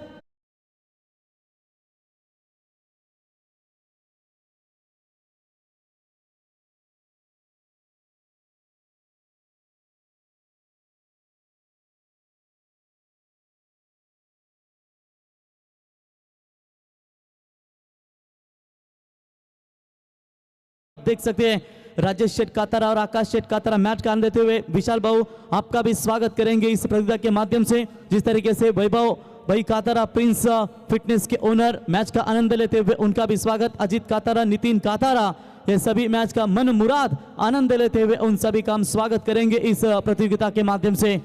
देख सकते हैं राजेश शेठ कातारा और आकाश शेठ कातारा मैच का आनंद लेते हुए. विशाल बाबू आपका भी स्वागत करेंगे इस प्रतियोगिता के माध्यम से. जिस तरीके से वैभव भाई कातारा प्रिंस फिटनेस के ओनर मैच का आनंद लेते हुए, उनका भी स्वागत. अजीत कातारा, नितिन कातारा, ये सभी मैच का मन मुराद आनंद लेते हुए उन सभी का हम स्वागत करेंगे इस प्रतियोगिता के माध्यम से.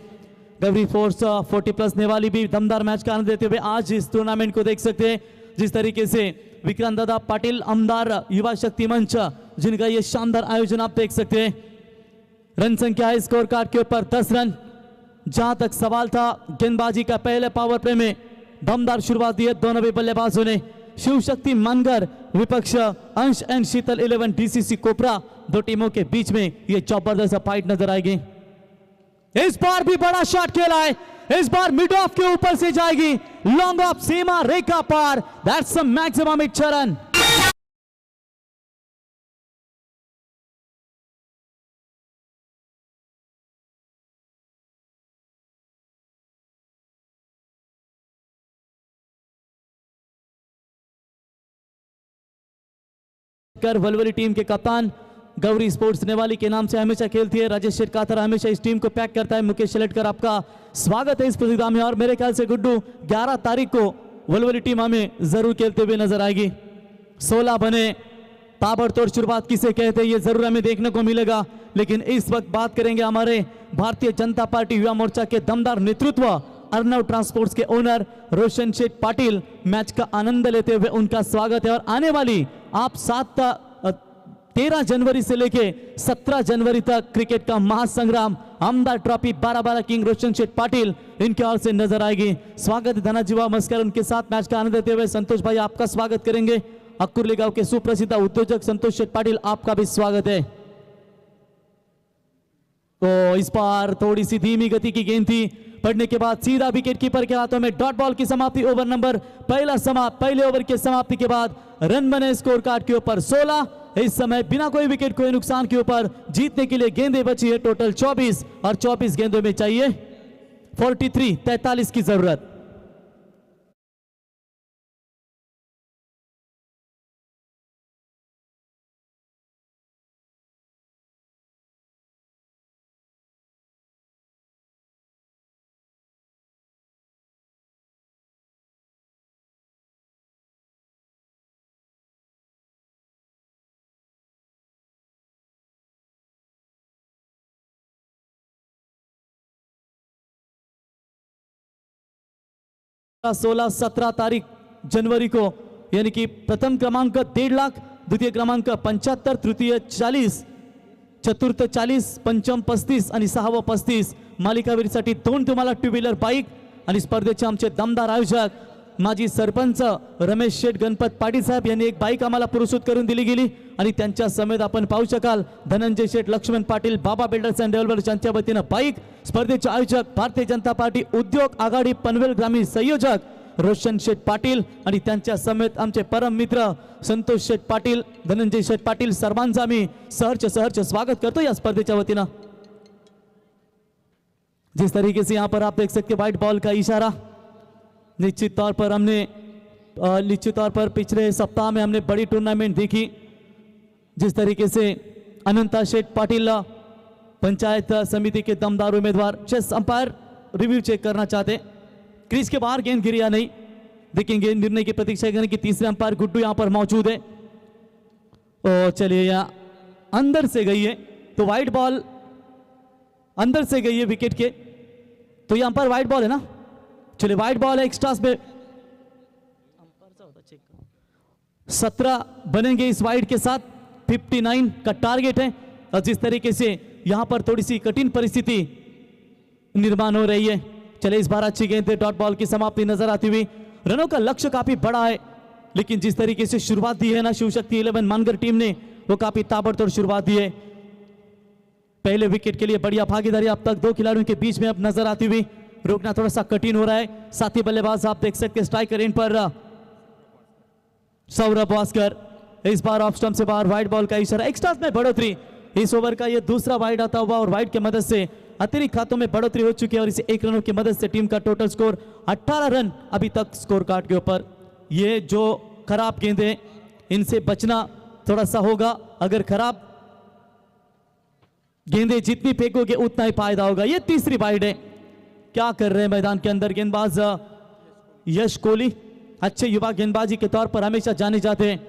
गवरी फोर्स 40+ नेवाली भी दमदार मैच का आनंद लेते हुए आज इस टूर्नामेंट को देख सकते हैं. जिस तरीके से विक्रांत दादा पाटिल आमदार युवा शक्ति मंच, जिनका ये शानदार आयोजन आप देख सकते हैं. रन संख्या है स्कोर कार्ड के ऊपर 10 रन. जहां तक सवाल था गेंदबाजी का, पहले पावर प्ले में दमदार शुरुआत दी है दोनों भी बल्लेबाजों ने. शिव शक्ति मानगर विपक्ष अंश एंड शीतल 11 डीसीसी कोपरा, दो टीमों के बीच में ये जबरदस्त फाइट नजर आएगी. इस बार भी बड़ा शॉट खेला है, इस बार मिड ऑफ के ऊपर से जाएगी, लॉन्ग ऑफ सीमा रेखा पार. That's a maximum 6 run. वलवली टीम के कप्तान गौरी स्पोर्ट्स नेवाली के नाम से हमेशा खेलती है. राजेश शेठ कातारा हमेशा इस टीम को पैक करता है. मुकेश शेलटकर, आपका स्वागत है इस प्रतियोगिता में. और मेरे ख्याल से गुड्डू 11 तारीख को वलवली टीम हमें जरूर खेलते हुए नजर आएगी. 16 बने ताबड़तोड़ शुरुआत किसे कहते हैं ये जरूर हमें देखने को मिलेगा. लेकिन इस वक्त बात करेंगे हमारे भारतीय जनता पार्टी युवा मोर्चा के दमदार नेतृत्व, अर्नव ट्रांसपोर्ट्स के ओनर रोशन शेठ पाटिल. मैच का आनंद लेते हुए उनका स्वागत है. और आने वाली आप 13 जनवरी से लेके 17 जनवरी तक क्रिकेट का महासंग्राम आमदार ट्रॉफी 12-12 किंग रोशन शेठ पाटिल इनके ओर से नजर आएगी. स्वागत धनाजी मस्कर, उनके साथ मैच का आनंद लेते हुए संतोष भाई आपका स्वागत करेंगे. अक्कुरली गांव के सुप्रसिद्ध उद्योजक संतोष शेठ पाटिल, आपका भी स्वागत है. तो इस बार थोड़ी सी धीमी गति की गेंद थी, पड़ने के बाद सीधा विकेट कीपर के हाथों में डॉट बॉल की समाप्ति। ओवर नंबर पहला समाप्त। पहले ओवर की समाप्ति के बाद रन बने स्कोर कार्ड के ऊपर 16। इस समय बिना कोई विकेट कोई नुकसान के ऊपर जीतने के लिए गेंदें बची है टोटल 24 और 24 गेंदों में चाहिए 43 की जरूरत। सोलह 17 तारीख जनवरी को यानी की प्रथम क्रमांक 1.5 लाख, द्वितीय क्रमांक 75, तृतीय 40, चतुर्थ 40, पंचम 35 आणि सहावं 35 मालिकावीरसाठी 2 तुम्हाला 2 व्हीलर बाईक आणि स्पर्धेचे आमचे दमदार आयोजक माजी सरपंच रमेश शेठ गणपत पाटील साहेब यांनी एक बाईक आम्हाला पुरस्कृत करून दिली गेली आणि त्यांच्या समेत आपण पाहू शकाल धनंजय शेठ लक्ष्मण पाटील बाबा बिल्डर्स अँड डेव्हलपर्स यांच्या वतीनं बाईक। स्पर्धेचे आयोजक भारतीय जनता पार्टी उद्योग आघाडी पनवेल ग्रामीण संयोजक रोशन शेठ पाटील आणि त्यांच्या समेत आमचे परम मित्र संतोष शेठ पाटील, धनंजय शेठ पाटील सर्वांचं आम्ही सहर्ष स्वागत करतो या स्पर्धेच्या वतीनं। जिस तरीके से यहाँ पर आप देख सकते व्हाइट बॉल का इशारा, निश्चित तौर पर पिछले सप्ताह में हमने बड़ी टूर्नामेंट देखी। जिस तरीके से अनंता शेठ पाटिल पंचायत समिति के दमदार उम्मीदवार चेस अंपायर रिव्यू चेक करना चाहते, क्रीज के बाहर गेंद गिरी या नहीं देखेंगे, निर्णय की प्रतीक्षा करें कि तीसरे अंपायर गुड्डू यहां पर मौजूद है। और चलिए यहाँ अंदर से गई है तो व्हाइट बॉल अंदर से गई है विकेट के, तो ये अंपायर व्हाइट बॉल है ना। चलिए व्हाइट बॉल है एक्स्ट्रास में 17 बनेंगे इस वाइड के साथ, 59 का टारगेट है। और जिस तरीके से यहां पर थोड़ी सी कठिन परिस्थिति निर्माण हो रही है। चले इस बार अच्छी गेंद डॉट बॉल की समाप्ति नजर आती हुई। रनों का लक्ष्य काफी बड़ा है लेकिन जिस तरीके से शुरुआत दी है ना शिव शक्ति 11 मानगर टीम ने, वो काफी ताबड़तोड़ शुरुआत दी है। पहले विकेट के लिए बढ़िया भागीदारी अब तक 2 खिलाड़ियों के बीच में अब नजर आती हुई, रोकना थोड़ा सा कठिन हो रहा है। साथी बल्लेबाज आप देख सकते हैं स्ट्राइकर इन पर सौरभ वास्कर, इस बार ऑफ स्टंप से बाहर व्हाइट बॉल का इशारा। एक्स्ट्रास में बढ़ोतरी, इस ओवर का ये दूसरा वाइड आता हुआ और वाइड की मदद से अतिरिक्त खातों में बढ़ोतरी हो चुकी है और इसे 1 रनों की मदद से टीम का टोटल स्कोर 18 रन अभी तक स्कोर कार्ड के ऊपर। ये जो खराब गेंदें इनसे बचना थोड़ा सा होगा, अगर खराब गेंदें जितनी फेंकोगे उतना ही फायदा होगा। ये तीसरी वाइड है, क्या कर रहे हैं मैदान के अंदर गेंदबाज यश कोहली, अच्छे युवा गेंदबाजी के तौर पर हमेशा जाने जाते हैं।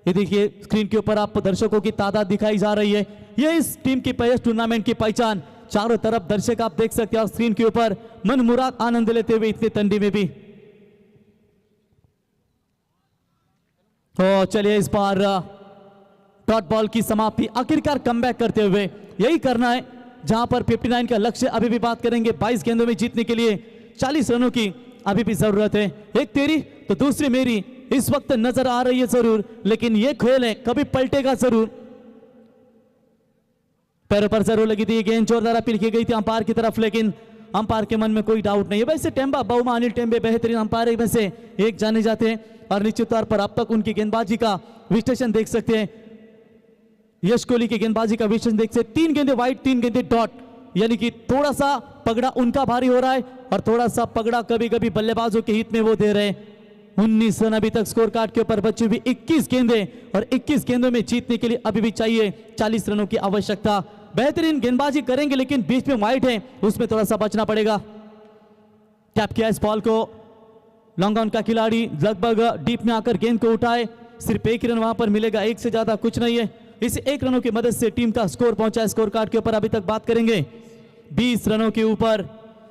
ये देखिए स्क्रीन के ऊपर आपको दर्शकों की तादाद दिखाई जा रही है, ये इस टीम की टूर्नामेंट की पहचान। चारों तरफ दर्शक आप देख सकते हैं और स्क्रीन के ऊपर मन मुराद आनंद लेते हुए इतने ठंडी में भी। तो चलिए इस बार डॉट बॉल की समाप्ति, आखिरकार कमबैक करते हुए यही करना है जहां पर 59 का लक्ष्य। अभी भी बात करेंगे 22 गेंदों में जीतने के लिए 40 रनों की अभी भी जरूरत है। एक तेरी तो दूसरी मेरी इस वक्त नजर आ रही है जरूर, लेकिन ये खेल है कभी पलटेगा जरूर। पैरों पर जरूर लगी थी गेंद, जोरदार अपील की गई थी अंपायर की तरफ, लेकिन अंपायर के मन में कोई डाउट नहीं है। वैसे टेम्बा बहुमा अनिल टेम्बे बेहतरीन अंपायर में से एक जाने जाते हैं और निश्चित तौर पर अब तक उनकी गेंदबाजी का विश्लेषण देख सकते हैं। यश कोहली की गेंदबाजी का विश्लेषण देख सकते, 3 गेंदे वाइड 3 गेंदे डॉट, यानी कि थोड़ा सा पगड़ा उनका भारी हो रहा है और थोड़ा सा पगड़ा कभी कभी बल्लेबाजों के हित में वो दे रहे हैं। 19 रन अभी तक स्कोर कार्ड के ऊपर बची हुई 21 गेंदे और 21 गेंदों में जीतने के लिए अभी भी चाहिए 40 रनों की आवश्यकता। बेहतरीन गेंदबाजी करेंगे लेकिन बीच में वाइड है, उसमें थोड़ा सा बचना पड़ेगा। टैप किया इस बॉल को, लॉन्ग ऑन का खिलाड़ी लगभग डीप में आकर गेंद को उठाए, सिर्फ 1 रन वहां पर मिलेगा, 1 से ज्यादा कुछ नहीं है। इस 1 रनों की मदद से टीम का स्कोर पहुंचा स्कोर कार्ड के ऊपर। अभी तक बात करेंगे 20 रनों के ऊपर,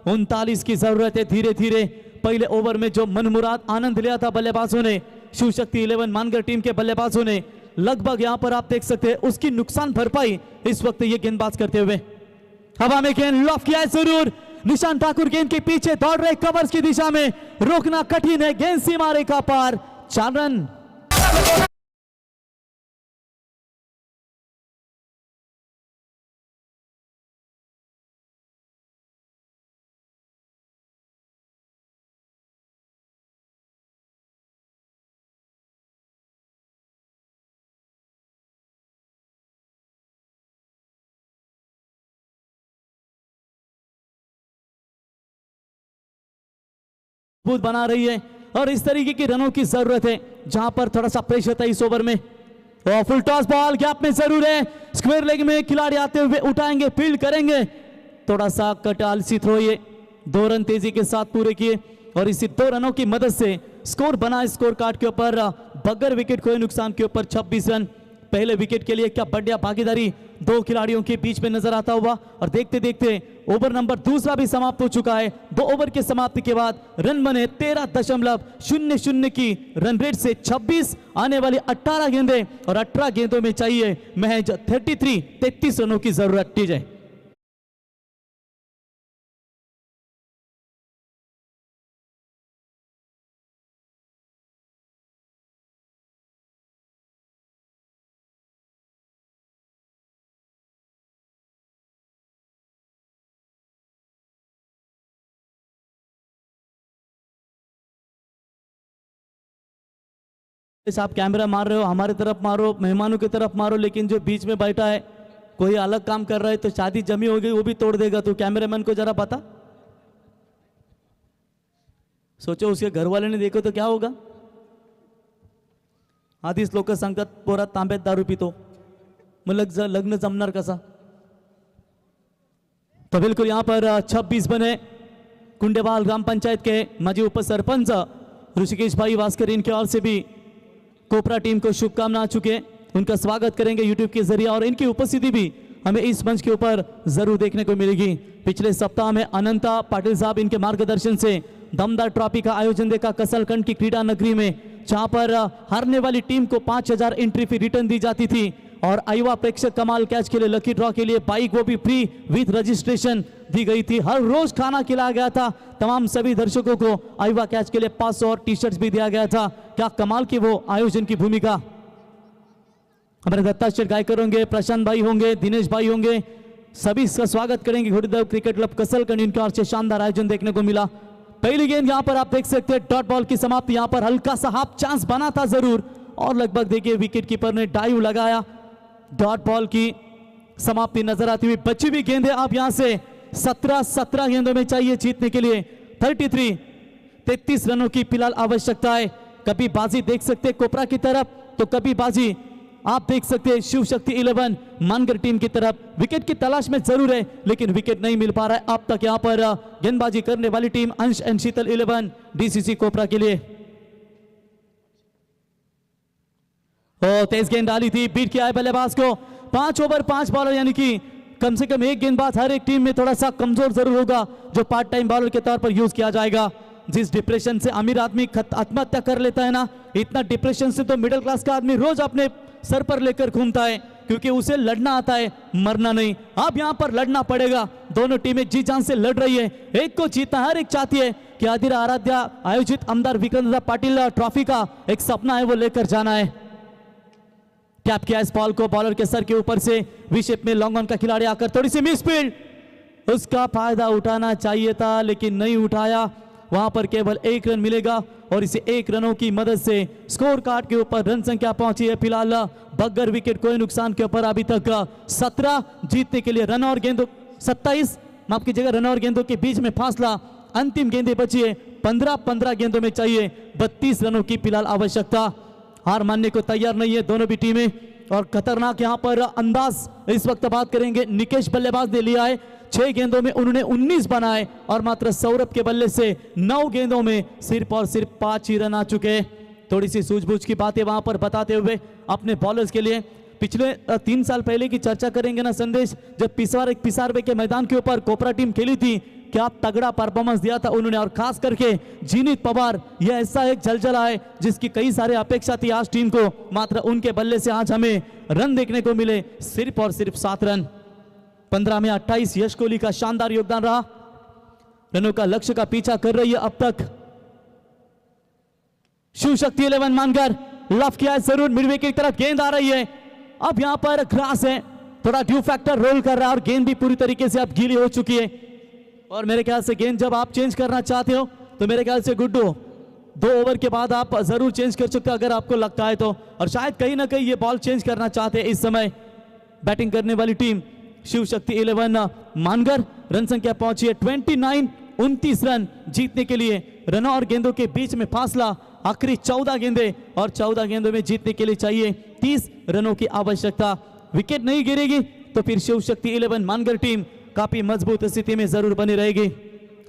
39 की जरूरत है। धीरे धीरे पहले ओवर में जो मनमुराद आनंद लिया था बल्लेबाजों ने, शिव शक्ति 11 मानगर टीम के बल्लेबाजों ने, लगभग यहां पर आप देख सकते हैं उसकी नुकसान भरपाई इस वक्त ये गेंदबाज करते हुए। हवा में गेंद लॉफ किया है जरूर, निशान ठाकुर गेंद के पीछे दौड़ रहे, कवर्स की दिशा में रोकना कठिन है, गेंद सीमा रेखा पार, 4 रन। मजबूत बना रही है और इस तरीके की रनों की जरूरत है जहां पर थोड़ा सा प्रेशर था इस ओवर में। और फुल टॉस बॉल गैप में जरूर है, स्क्वायर लेग में खिलाड़ी आते हुए उठाएंगे, फील्ड करेंगे, थोड़ा सा कटालसी थ्रो, ये 2 रन तेजी के साथ पूरे किए और इसी 2 रनों की मदद से स्कोर बना स्कोर कार्ड के ऊपर बगैर विकेट खोए नुकसान के ऊपर 26 रन। पहले विकेट के लिए क्या बढ़िया भागीदारी 2 खिलाड़ियों के बीच में नजर आता हुआ और देखते देखते ओवर नंबर 2 भी समाप्त हो चुका है। 2 ओवर के समाप्ति के बाद रन बने 13.00 की रन रेट से 26 आने वाली 18 गेंदें और 18 गेंदों में चाहिए महज 33 रनों की जरूरत। टीजे आप कैमरा मार रहे हो, हमारी तरफ मारो, मेहमानों की तरफ मारो, लेकिन जो बीच में बैठा है कोई अलग काम कर रहा है तो शादी जमी होगी वो भी तोड़ देगा। तो कैमरामैन को जरा पता, सोचो उसके घर वाले ने देखो तो क्या होगा। आधीच लोक सांगतात पोरात तांब्यात दारू पितो, मग लग्न जमणार कसा। तो बिल्कुल यहाँ पर 26 बने कुंडेवाल ग्राम पंचायत के माजी उप सरपंच ऋषिकेश भाई वास्कर, इनके ओर से भी कोपरा टीम को शुभकामना आ चुके हैं, उनका स्वागत करेंगे यूट्यूब के जरिए और इनकी उपस्थिति भी हमें इस मंच के ऊपर जरूर देखने को मिलेगी। पिछले सप्ताह में अनंता पाटिल साहब इनके मार्गदर्शन से दमदार ट्रॉफी का आयोजन देखा कसलखंड की क्रीडा नगरी में, जहां पर हारने वाली टीम को 5000 एंट्री फी रिटर्न दी जाती थी और आयुवा प्रेक्षक कमाल कैच के लिए लकी ड्रॉ के लिए बाइक वो भी फ्री विथ रजिस्ट्रेशन दी गई थी। हर रोज खाना खिलाया गया था तमाम सभी दर्शकों को, आयुवा कैच के लिए 500 और टी शर्ट्स भी दिया गया था। क्या कमाल की वो आयोजन की भूमिका। हमारे दत्ताश्रेय गायकर होंगे, प्रशांत भाई होंगे, दिनेश भाई होंगे, सभी इसका स्वागत करेंगे। घोड़ीदेव क्रिकेट क्लब कसलखंड, इनके ओर से शानदार आयोजन देखने को मिला। पहली गेंद यहाँ पर आप देख सकते हैं डॉट बॉल की समाप्ति, यहाँ पर हल्का सा हाफ चांस बना था जरूर और लगभग देखिए विकेट कीपर ने डाइव लगाया। डॉट बॉल की समाप्ति नजर आती हुई बची हुई गेंदें आप यहां से 17 गेंदों में चाहिए जीतने के लिए 33 रनों की फिलहाल आवश्यकता है। कभी बाजी देख सकते हैं कोपरा की तरफ तो कभी बाजी आप देख सकते हैं शिव शक्ति 11 मानगर टीम की तरफ। विकेट की तलाश में जरूर है लेकिन विकेट नहीं मिल पा रहा है अब तक। यहां पर गेंदबाजी करने वाली टीम अंश एंड शीतल 11 डीसीसी कोपरा के लिए। तेज गेंद डाली थी, बीट किया है बल्लेबाज को। 5 ओवर 5 बॉलर, यानी कि कम से कम एक गेंदबाज हर एक टीम में थोड़ा सा कमजोर जरूर होगा जो पार्ट टाइम बॉलर के तौर पर यूज किया जाएगा। जिस डिप्रेशन से अमीर आदमी आत्महत्या कर लेता है ना, इतना डिप्रेशन से तो मिडिल क्लास का आदमी रोज अपने सर पर लेकर घूमता है क्योंकि उसे लड़ना आता है, मरना नहीं। अब यहां पर लड़ना पड़ेगा, दोनों टीमें जी जान से लड़ रही है, एक को जीतना हर एक चाहती है कि आदिरा आराध्या आयोजित आमदार विक्रमदादा पाटिल ट्रॉफी का एक सपना है वो लेकर जाना है। टैप किया इस बॉल को बॉलर के सर के ऊपर से, विशेप में लॉन्ग ऑन का खिलाड़ी आकर थोड़ी सी मिस फील्ड, उसका फायदा उठाना चाहिए था लेकिन नहीं उठाया। वहां पर केवल 1 रन मिलेगा और इसे 1 रनों की मदद से स्कोर कार्ड के ऊपर रन संख्या पहुंची है फिलहाल बगैर विकेट कोई नुकसान के ऊपर अभी तक 17। जीतने के लिए रन और गेंदों 27 माफ कीजिएगा रन और गेंदों के बीच में फासला, अंतिम गेंदें बची है 15 गेंदों में चाहिए 32 रनों की फिलहाल आवश्यकता। हार मानने को तैयार नहीं है दोनों भी टीमें और खतरनाक यहां पर अंदाज इस वक्त बात करेंगे। निकेश बल्लेबाज ने लिया है 6 गेंदों में उन्होंने 19 बनाए और मात्र सौरभ के बल्ले से 9 गेंदों में सिर्फ और सिर्फ 5 ही रन आ चुके हैं। थोड़ी सी सूझबूझ की बातें वहां पर बताते हुए अपने बॉलर्स के लिए पिछले 3 साल पहले की चर्चा करेंगे ना संदेश, जब पिसारवे के मैदान के ऊपर कोपरा टीम खेली थी, क्या तगड़ा परफॉर्मेंस दिया था उन्होंने और खास करके जीनित पवार, यह ऐसा एक झलझला है जिसकी कई सारे अपेक्षा थी आज टीम को, मात्र उनके बल्ले से आज हमें रन देखने को मिले सिर्फ और सिर्फ 7 रन। 15 में 28 यश कोहली का शानदार योगदान रहा, रनों का लक्ष्य का पीछा कर रही है अब तक शिव शक्ति 11 मानकर। लफ किया है जरूर, मिड विकेट की तरफ गेंद आ रही है, अब यहां पर ग्रास है, थोड़ा ड्यू फैक्टर रोल कर रहा है और गेंद भी पूरी तरीके से अब गीली हो चुकी है और मेरे ख्याल से गेंद जब आप चेंज करना चाहते हो तो मेरे ख्याल से गुड्डू 2 ओवर के बाद आप जरूर चेंज कर सकते हो अगर आपको लगता है तो, और शायद कहीं ना कहीं ये बॉल चेंज करना चाहते हैं इस समय बैटिंग करने वाली टीम शिव शक्ति 11 मानगर। रन संख्या पहुंची है 29 रन जीतने के लिए रनों और गेंदों के बीच में फासला आखिरी 14 गेंदे और 14 गेंदों में जीतने के लिए चाहिए 30 रनों की आवश्यकता। विकेट नहीं गिरेगी तो फिर शिव शक्ति 11 मानगर टीम काफी मजबूत स्थिति में जरूर बनी रहेगी।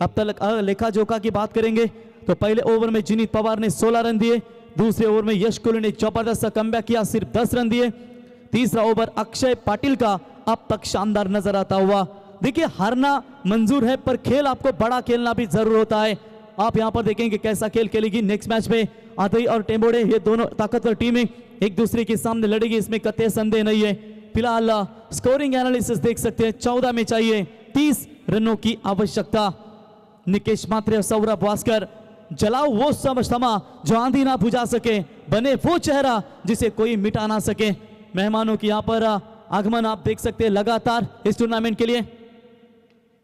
अब तक लेखा जोखा की बात करेंगे तो पहले ओवर में जिनीत पवार ने 16 रन दिए, दूसरे ओवर में यश कोहली ने जबरदस्त कमबैक किया, सिर्फ 10 रन दिए। तीसरा ओवर अक्षय पाटिल का अब तक शानदार नजर आता हुआ। देखिए हारना मंजूर है पर खेल आपको बड़ा खेलना भी जरूर होता है। आप यहां पर देखेंगे कैसा खेल खेलेगी नेक्स्ट मैच में आधई और टेम्बोड़े, ये दोनों ताकतवर टीमें एक दूसरे के सामने लड़ेगी, इसमें कतई संदेह नहीं है। फिलहाल स्कोरिंग एनालिसिस देख सकते हैं, 14 में चाहिए 30 रनों की आवश्यकता। निकेश मात्रे, सौरभ वास्कर, जलाओ वो समा जो आंधी ना बुझा सके, बने वो चेहरा जिसे कोई मिटा ना सके। मेहमानों की यहां पर आगमन आप देख सकते हैं लगातार इस टूर्नामेंट के लिए।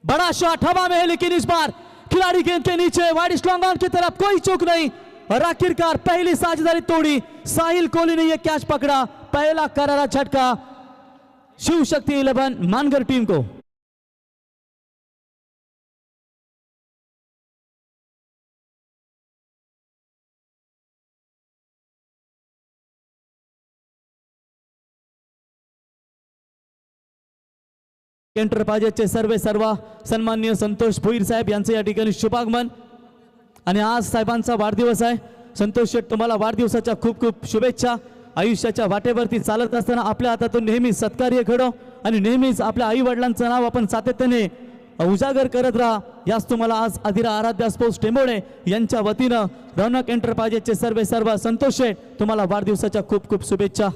बड़ा शॉट हवा में है लेकिन इस बार खिलाड़ी गेंद के नीचे वाइड स्लॉन्ग ऑन की तरफ, कोई चूक नहीं और आखिरकार पहली साझेदारी तोड़ी। साहिल कोहली ने यह कैच पकड़ा, पहला करारा झटका शिव शक्ति 11 मानगर टीम को। एंटरप्राइजेसचे सर्वा सन्माननीय संतोष भोईर साहेब यांचे या ठिकाणी शुभागमन आणि आज साहेबांचा वाढदिवस आहे। संतोष शेठ, तुम्हाला वाढदिवसाच्या खूप खूप शुभेच्छा। आयुष्याच्या वाटेवरती चालत असताना आपल्या हातातून नेहमी सत्कार्य घडो आणि नेहमीच आपल्या आई वडिलांचं नाव आपण सातत्याने उजागर करत राहा, याच तुम्हाला आज अधिरा आराध्या स्पोर्ट्स टेंबोडे यांच्या वतीनं रौनक एंटरप्राइजेसचे सर्व संतोष शेठ, तुम्हाला वाढदिवसाच्या खूप खूप शुभेच्छा।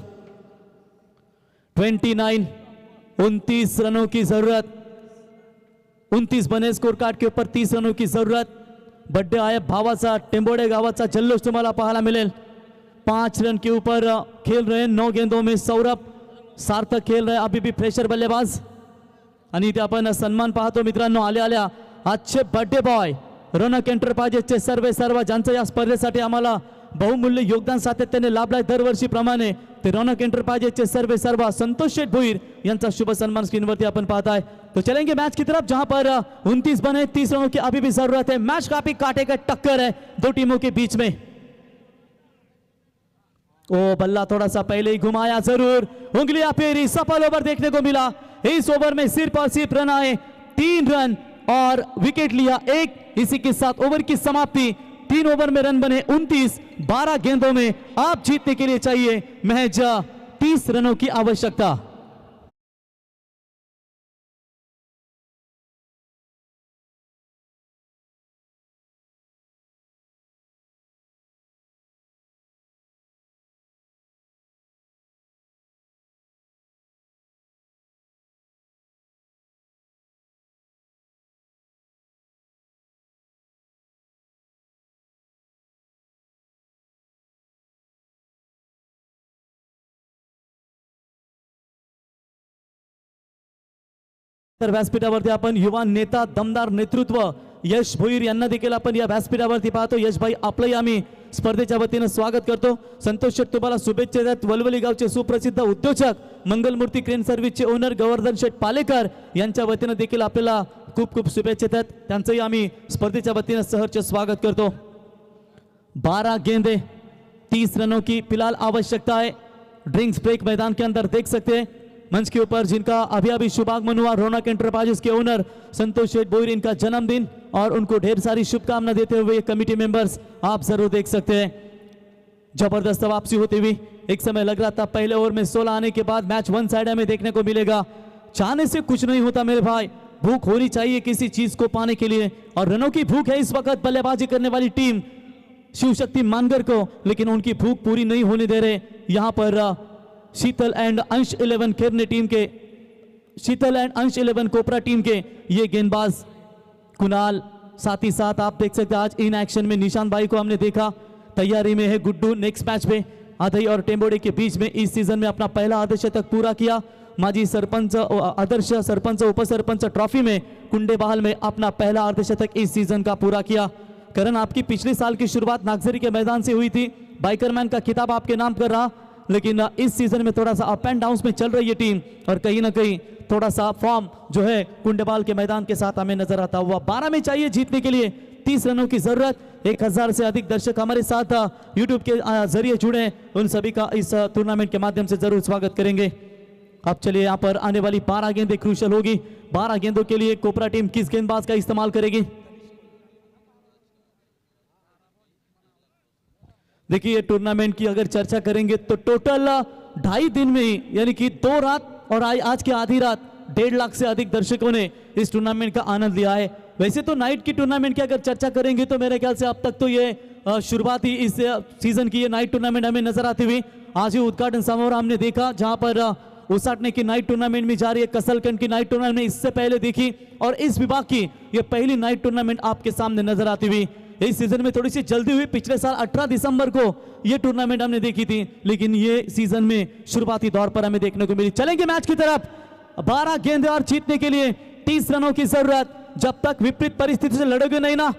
29 रनों की जरूरत, 29 बने स्कोर कार्ड के ऊपर 30 रनों की जरूरत। बर्थडे आया भावाचा, टेंबोडे गावाचा जल्लोष तुम्हाला पाहायला मिळेल। 5 रन के ऊपर खेल रहे 9 गेंदों में सौरभ सार्थक खेल रहे, अभी भी फ्रेशर बल्लेबाज। आणि इथे आपण सन्मान पाहतो मित्रांनो, आल्या आजचे बर्थडे बॉय रौनक एंटरप्राइजेसचे सर्व ज्यांचं या स्पर्धेसाठी आम्हाला बहुमूल्य योगदान सातत्याने लाभलाय दरवर्षीप्रमाणे, ते रौनक एंटरप्राइजेसचे सर्व संतोष शेठ भोईर यांचा शुभ सन्मान स्क्रीनवरती आपण पाहताय। तो चलेंगे मैच की तरफ जहां पर 29 बने 30 रनों की अभी भी जरूरत है। मैच काफी कांटे का टक्कर है दो टीमों के बीच में। ओ बल्ला थोड़ा सा पहले ही घुमाया, जरूर उंगलियां फेरी, सफल ओवर देखने को मिला। इस ओवर में सिर्फ और सिर्फ रन आए 3 रन और विकेट लिया 1। इसी के साथ ओवर की समाप्ति। 3 ओवर में रन बने 29, 12 गेंदों में आप जीतने के लिए चाहिए महज 30 रनों की आवश्यकता। तर व्यासपीठावरती आपण युवा नेता दमदार नेतृत्व यश भोईर यांना देखील आपण या व्यासपीठावरती पाहतो। यश भाई, आपलंही आम्ही स्पर्धेच्या वतीनं स्वागत करतो। संतोष शेठ, तुम्हाला शुभेच्छा देत। वलवली गावचे सुप्रसिद्ध उद्योजक मंगलमूर्ती क्रेन सर्व्हिसचे ओनर गोवर्धन शेठ पालेकर यांच्या वतीनं देखील आपल्याला खूप खूप शुभेच्छा देत। त्यांचंही आम्ही स्पर्धेच्या वतीनं सहर्ष स्वागत करतो। 12 गेंदे 30 रनों की फिलहाल आवश्यकता है। ड्रिंक्स ब्रेक मैदान के अंदर देख सकते हैं मंच के ऊपर जिनका अभी शुभागमन हुआ, रौनक एंटरप्राइजेस के ओनर संतोष शेठ भोईर, इनका जन्मदिन और उनको ढेर सारी शुभकामना देते हुए कमेटी मेंबर्स आप जरूर देख सकते हैं। जबरदस्त वापसी होती हुई, एक समय लग रहा था पहले ओवर में 16 आने के बाद मैच वन साइड हमें देखने को मिलेगा। चाहने से कुछ नहीं होता मेरे भाई, भूख होनी चाहिए किसी चीज को पाने के लिए, और रनों की भूख है इस वक्त बल्लेबाजी करने वाली टीम शिव शक्ति मानगर को, लेकिन उनकी भूख पूरी नहीं होने दे रहे। यहां पर शीतल एंड अंश 11 खेरने टीम के, शीतल एंड अंश 11 कोपरा टीम के ये गेंदबाज कुणाल, साथ ही साथ आप देख सकते हैं आज इन एक्शन में निशांत भाई को हमने देखा, तैयारी में है गुड्डू। नेक्स्ट मैच में आधई और टेंबोडे के बीच में इस सीजन में अपना पहला अर्धशतक पूरा किया। माजी सरपंच, आदर्श सरपंच उपसरपंच ट्रॉफी में कुंडे बहाल में अपना पहला अर्धशतक इस सीजन का पूरा किया। करण, आपकी पिछले साल की शुरुआत नागजरी के मैदान से हुई थी, बाइकरमैन का खिताब आपके नाम कर रहा, लेकिन इस सीजन में थोड़ा सा अप एंड डाउन में चल रही है टीम और कहीं ना कहीं थोड़ा सा फॉर्म जो है कुंडेबाल के मैदान के साथ हमें नजर आता हुआ। 12 में चाहिए जीतने के लिए 30 रनों की जरूरत। 1000 से अधिक दर्शक हमारे साथ यूट्यूब के जरिए जुड़े हैं, उन सभी का इस टूर्नामेंट के माध्यम से जरूर स्वागत करेंगे। अब चलिए यहाँ पर आने वाली 12 गेंदें क्रूशल होगी। 12 गेंदों के लिए कोपरा टीम किस गेंदबाज का इस्तेमाल करेगी? देखिए टूर्नामेंट की अगर चर्चा करेंगे तो टोटल 2.5 दिन में ही, यानी कि 2 रात और आज की आधी रात 1.5 लाख से अधिक दर्शकों ने इस टूर्नामेंट का आनंद लिया है। वैसे तो नाइट की टूर्नामेंट की अगर चर्चा करेंगे तो मेरे ख्याल से अब तक तो ये शुरुआत ही इस सीजन की ये नाइट टूर्नामेंट हमें नजर आती हुई। आज ही उद्घाटन समारोह हमने देखा जहां पर उसाटने की नाइट टूर्नामेंट में जा रही है, कसलकंड की नाइट टूर्नामेंट इससे पहले देखी और इस विभाग की ये पहली नाइट टूर्नामेंट आपके सामने नजर आती हुई। इस सीजन में थोड़ी सी जल्दी हुई, पिछले साल 18 दिसंबर को ये टूर्नामेंट हमने देखी थी, लेकिन ये सीजन में शुरुआती दौर पर हमें देखने को मिली। चलेंगे मैच की तरफ। 12 गेंदें और जीतने के लिए 30 रनों की जरूरत। जब तक विपरीत परिस्थिति से लड़ोगे नहीं ना,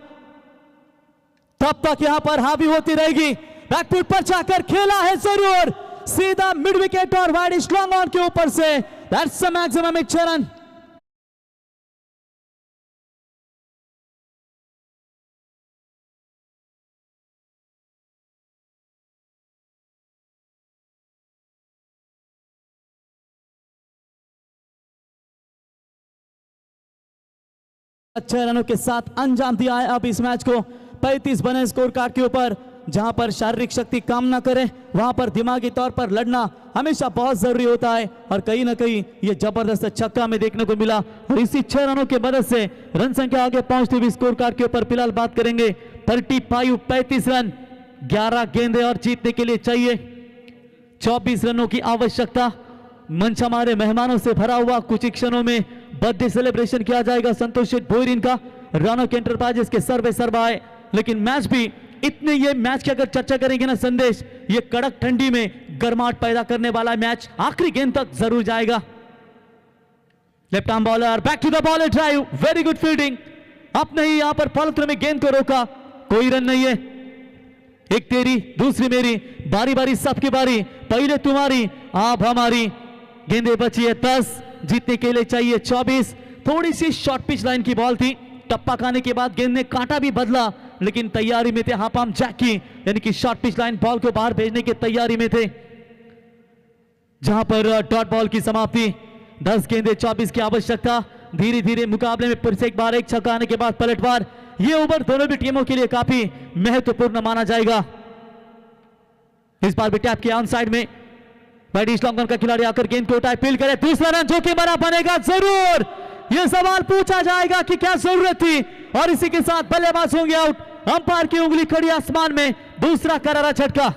तब तक यहां पर हावी होती रहेगी। बैकफुट पर जाकर खेला है जरूर, सीधा मिड विकेट और वाइड स्लॉन्ग ऑन के ऊपर से। That's the maximum 6 run. अच्छे रनों के साथ अंजाम दिया है अब इस मैच को। 35 बने स्कोर कार्ड के ऊपर। जहां पर शारीरिक शक्ति काम ना करे वहां पर दिमागी तौर पर लड़ना हमेशा बहुत जरूरी होता है और कहीं ना कहीं ये जबरदस्त छक्का में देखने को मिला और इसी 6 रनों की मदद से रन संख्या आगे पहुंचती हुई स्कोर कार्ड के ऊपर फिलहाल बात करेंगे 35 रन। 11 गेंदें और जीतने के लिए चाहिए 24 रनों की आवश्यकता। मंच हमारे मेहमानों से भरा हुआ। कुछ ही क्षणों में बर्थडे सेलिब्रेशन किया जाएगा संतोष भोईरिन का। रनों के एंटरप्राइजेस के सर्वे सर्वाए, लेकिन मैच भी इतने, ये मैच की अगर चर्चा करेंगे ना संदेश, ये कड़क ठंडी में गर्माहट पैदा करने वाला मैच आखिरी गेंद तक जरूर जाएगा। Left arm bowler, back to the bowler drive, very good fielding. अपने ही यहां पर फॉलो में गेंद को रोका, कोई रन नहीं है। एक तेरी दूसरी मेरी, बारी बारी सबकी बारी, पहले तुम्हारी आप हमारी। गेंदें बची है 10, जीतने के लिए चाहिए 24। थोड़ी सी शॉर्ट पिच लाइन की बॉल थी, टप्पा खाने के बाद गेंद ने कांटा भी बदला, लेकिन तैयारी में थे हाफ आर्म जैक की, यानी कि शॉर्ट पिच लाइन बॉल को बाहर भेजने की तैयारी में थे। जहां पर डॉट बॉल की समाप्ति। 10 गेंदें 24 की आवश्यकता। धीरे धीरे मुकाबले में फिर से एक बार एक छक्का आने के बाद पलटवार। ये ओवर दोनों भी टीमों के लिए काफी महत्वपूर्ण माना जाएगा। इस बार भी टैप किया ऑन साइड में, बैटिंग लॉन्ग का खिलाड़ी आकर गेंद को उठाए, फील्ड करे, दूसरा रन जो कि बड़ा बनेगा जरूर। यह सवाल पूछा जाएगा कि क्या जरूरत थी, और इसी के साथ बल्लेबाज होंगे आउट। अंपायर की उंगली खड़ी आसमान में, दूसरा करारा झटका।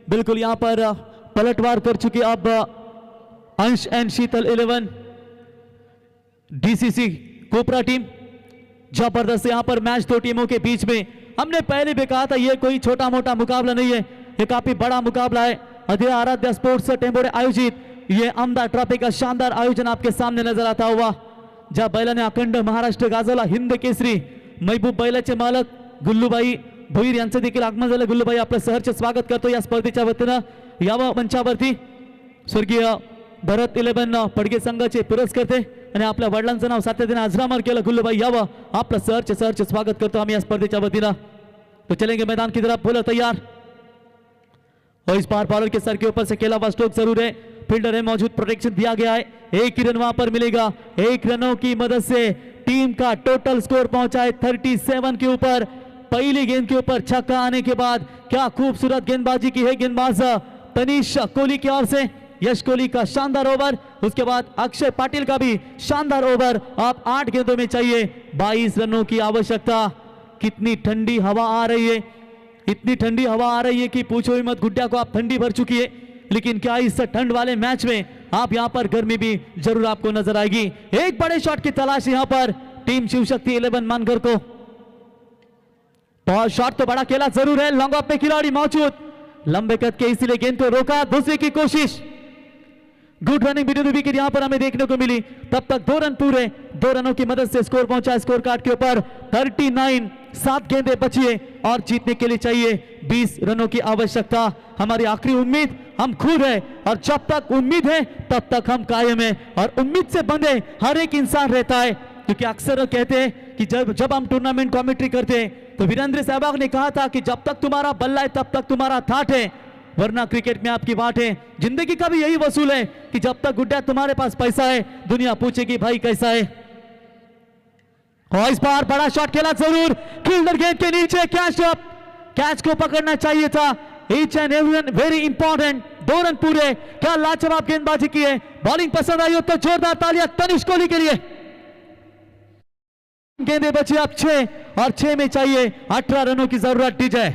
बिल्कुल यहां पर पलटवार कर चुके अब Ansh and Sheetal 11 DCC Kopra team. जबरदस्त यहां पर मैच दो टीमों के बीच में। हमने पहले भी कहा था यह कोई छोटा मोटा मुकाबला नहीं है, यह काफी बड़ा मुकाबला है। अधेरा आराध्या स्पोर्ट्स टेम्पोरे आयोजित यह अमदा ट्रॉफी का शानदार आयोजन आपके सामने नजर आता हुआ, ज्या बैलाने अखंड महाराष्ट्र गाजवला। हिंद केसरी महबूब बैलाचे मालक गुल्लूबाई भोईर यांचं देखील आगमन झालं। गुल्लूबाई आपलं सहर्ष स्वागत करतो या स्पर्धेच्या वतीनं। यावं मंचावरती स्वर्गीय भरत 11 पडगे संघाचे पुरस्कर्ते आणि आपल्या वडिलांचं नाव सातत्याने अजरामर केलं। गुल्लूबाई यावं, आपलं सहर्ष स्वागत करतो आम्ही या स्पर्धेच्या वतीनं। तो चलेंगे मैदान की तरफ, बोलो तैयार। और इस बार बॉलर के सर के ऊपर से खेला हुआ स्ट्रोक जरूर है, फील्डर है मौजूद, प्रोटेक्शन दिया गया है। एक ही रन वहां पर मिलेगा। 1 रनों की मदद से टीम का टोटल स्कोर पहुंचा है 37 के ऊपर। पहली गेंद के ऊपर छक्का आने के बाद क्या खूबसूरत गेंदबाजी की है गेंदबाज तनीश कोहली की ओर से। यश कोहली का शानदार ओवर, उसके बाद अक्षय पाटिल का भी शानदार ओवर। आप 8 गेंदों में चाहिए 22 रनों की आवश्यकता। कितनी ठंडी हवा आ रही है, इतनी ठंडी हवा आ रही है कि पूछो ही मत। गुड्डा को आप ठंडी भर चुकी है, लेकिन क्या इस ठंड वाले मैच में आप यहां पर गर्मी भी जरूर आपको नजर आएगी। एक बड़े शॉट की तलाश यहां पर टीम शिवशक्ति 11 मानगर को। बहुत शॉट तो बड़ा खेला जरूर है, लॉन्ग ऑफ में खिलाड़ी मौजूद। लंबे कद के इसीलिए गेंद को रोका, दूसरे की कोशिश। Good running between the wicket यहां पर हमें देखने को मिली। तब तक 2 रन पूरे, 2 रनों की मदद से स्कोर पहुंचा स्कोर कार्ड के ऊपर 39। 7 गेंदें बची है और जीतने के लिए चाहिए 20 रनों की आवश्यकता। हमारी आखिरी उम्मीद हम खुद है और जब तक उम्मीद है तब तक हम कायम है और उम्मीद से बंधे हर एक इंसान रहता है, क्योंकि अक्सर कहते हैं कि जब हम टूर्नामेंट कमेंट्री करते हैं तो वीरेंद्र सहवाग ने कहा था कि जब तक तुम्हारा बल्ला है तब तक तुम्हारा ठाठ है, वरना क्रिकेट में आपकी बात है। जिंदगी का भी यही वसूल है कि जब तक गुड्डा तुम्हारे पास पैसा है दुनिया पूछेगी भाई कैसा है। और इस बार बड़ा शॉट खेला जरूर, फील्डर गेंद के नीचे कैच अप, कैच को पकड़ना चाहिए था। Each and everyone very important. 2 run पूरे, क्या लाजवाब गेंदबाजी की है। बॉलिंग पसंद आई हो तो जोरदार तालियां तनिष्क कोहली के लिए। गेंदें बची अब 6 और 6 में चाहिए 18 रनों की जरूरत। डीजे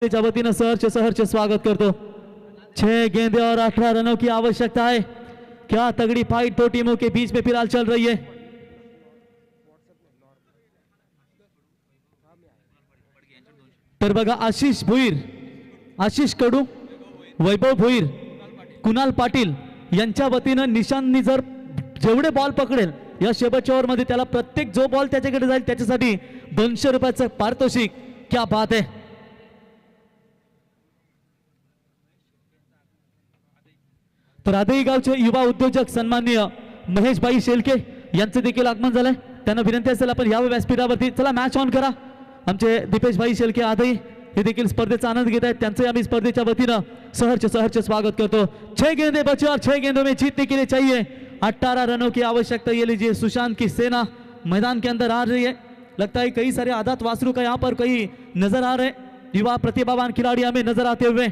वतीनं सहर्ष स्वागत करतो। 6 गेंदे और 18 रनों की आवश्यकता है। क्या तगड़ी फाइट 2 टीमों के बीच में फिलहाल चल रही है। तर बघा आशिष भुईर, आशिष कडू, वैभव भुईर, कुणाल पाटील यांच्या वतीनं निशांतनी जर जेवढे बॉल पकडेल या शेवटच्या ओव्हरमध्ये त्याला प्रत्येक जो बॉल त्याच्याकडे जाईल त्याच्यासाठी 200 रुपयाचं पारितोषिक। क्या बात है। तर आदही गावचे युवा उद्योजक सन्माननीय महेशभाई शेलके यांचे देखील आगमन झालंय। त्यांना विनंती असेल आपण यावं व्यासपीठावरती। चला मॅच ऑन करा। आमचे दीपेशभाई शेलके आदही हे देखील स्पर्धेचा आनंद घेत आहेत, त्यांचे आम्ही स्पर्धेच्या वतीनं सहर्ष स्वागत करतो। 6 गेंदे बचे और 6 गेंदों में जीतने के लिए चाहिए 18 रनों की आवश्यकता। ये लीजिए सुशांत की सेना मैदान के अंदर आ रही है। लगता है कई सारे आदात वासरू का यहाँ पर कहीं नजर आ रहे, युवा प्रतिभावान खिलाड़ी हमें नजर आते हुए।